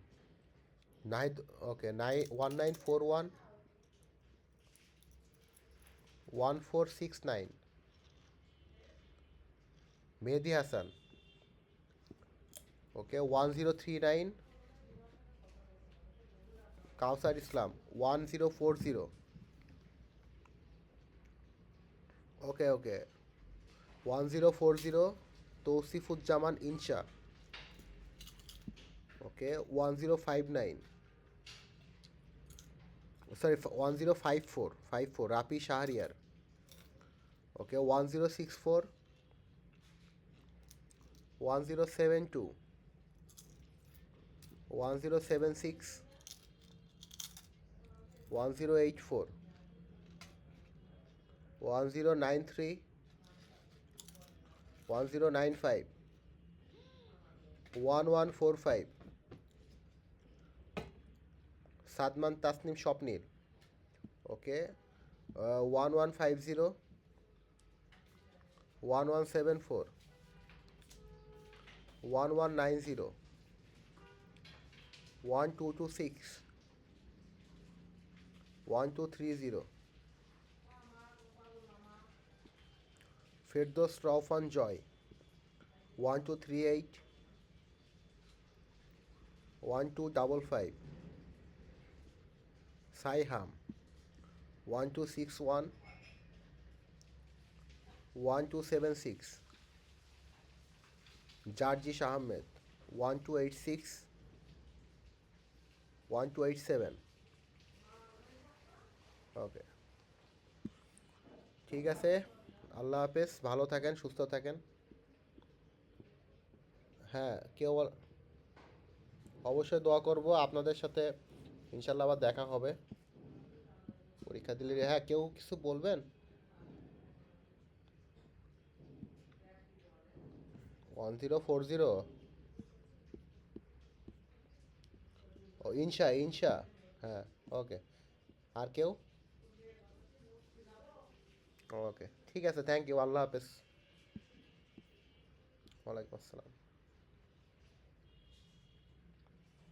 নাহিদ, ওকে 1941 1469 মেহেদি হাসান, ওকে 1039 কাউসার ইসলাম, 1040 ওকে ওকে 1040 তৌসিফুজ্জামান ইনশা, ওকে 1059 1054 রাপি শাহরিয়ার, ওকে 1064 1072 1076 1084 1093 1095 1145 সাদমান তাসনিম স্বপ্নিল, ওকে 1150 1174 1190 1226 1230 ফেরদৌস রওফান জয়, 1238 1255 সাইহাম, 1261 1276 জার্জিস আহমেদ, 1286 1287 ওকে, ঠিক আছে, আল্লাহ হাফেজ, ভালো থাকেন, সুস্থ থাকেন। হ্যাঁ, অবশ্যই দোয়া করব আপনাদের সাথে, ইনশাল্লাহ আবার দেখা হবে। পরীক্ষা দিলে হ্যাঁ, কেউ কিছু বলবেন? 1040। ও ইনশা, ইনশা। হ্যাঁ, ওকে। আর কেউ? ওকে, ঠিক আছে, থ্যাংক ইউ, আল্লাহ হাফেজ। ওয়ালাইকুম আসসালাম।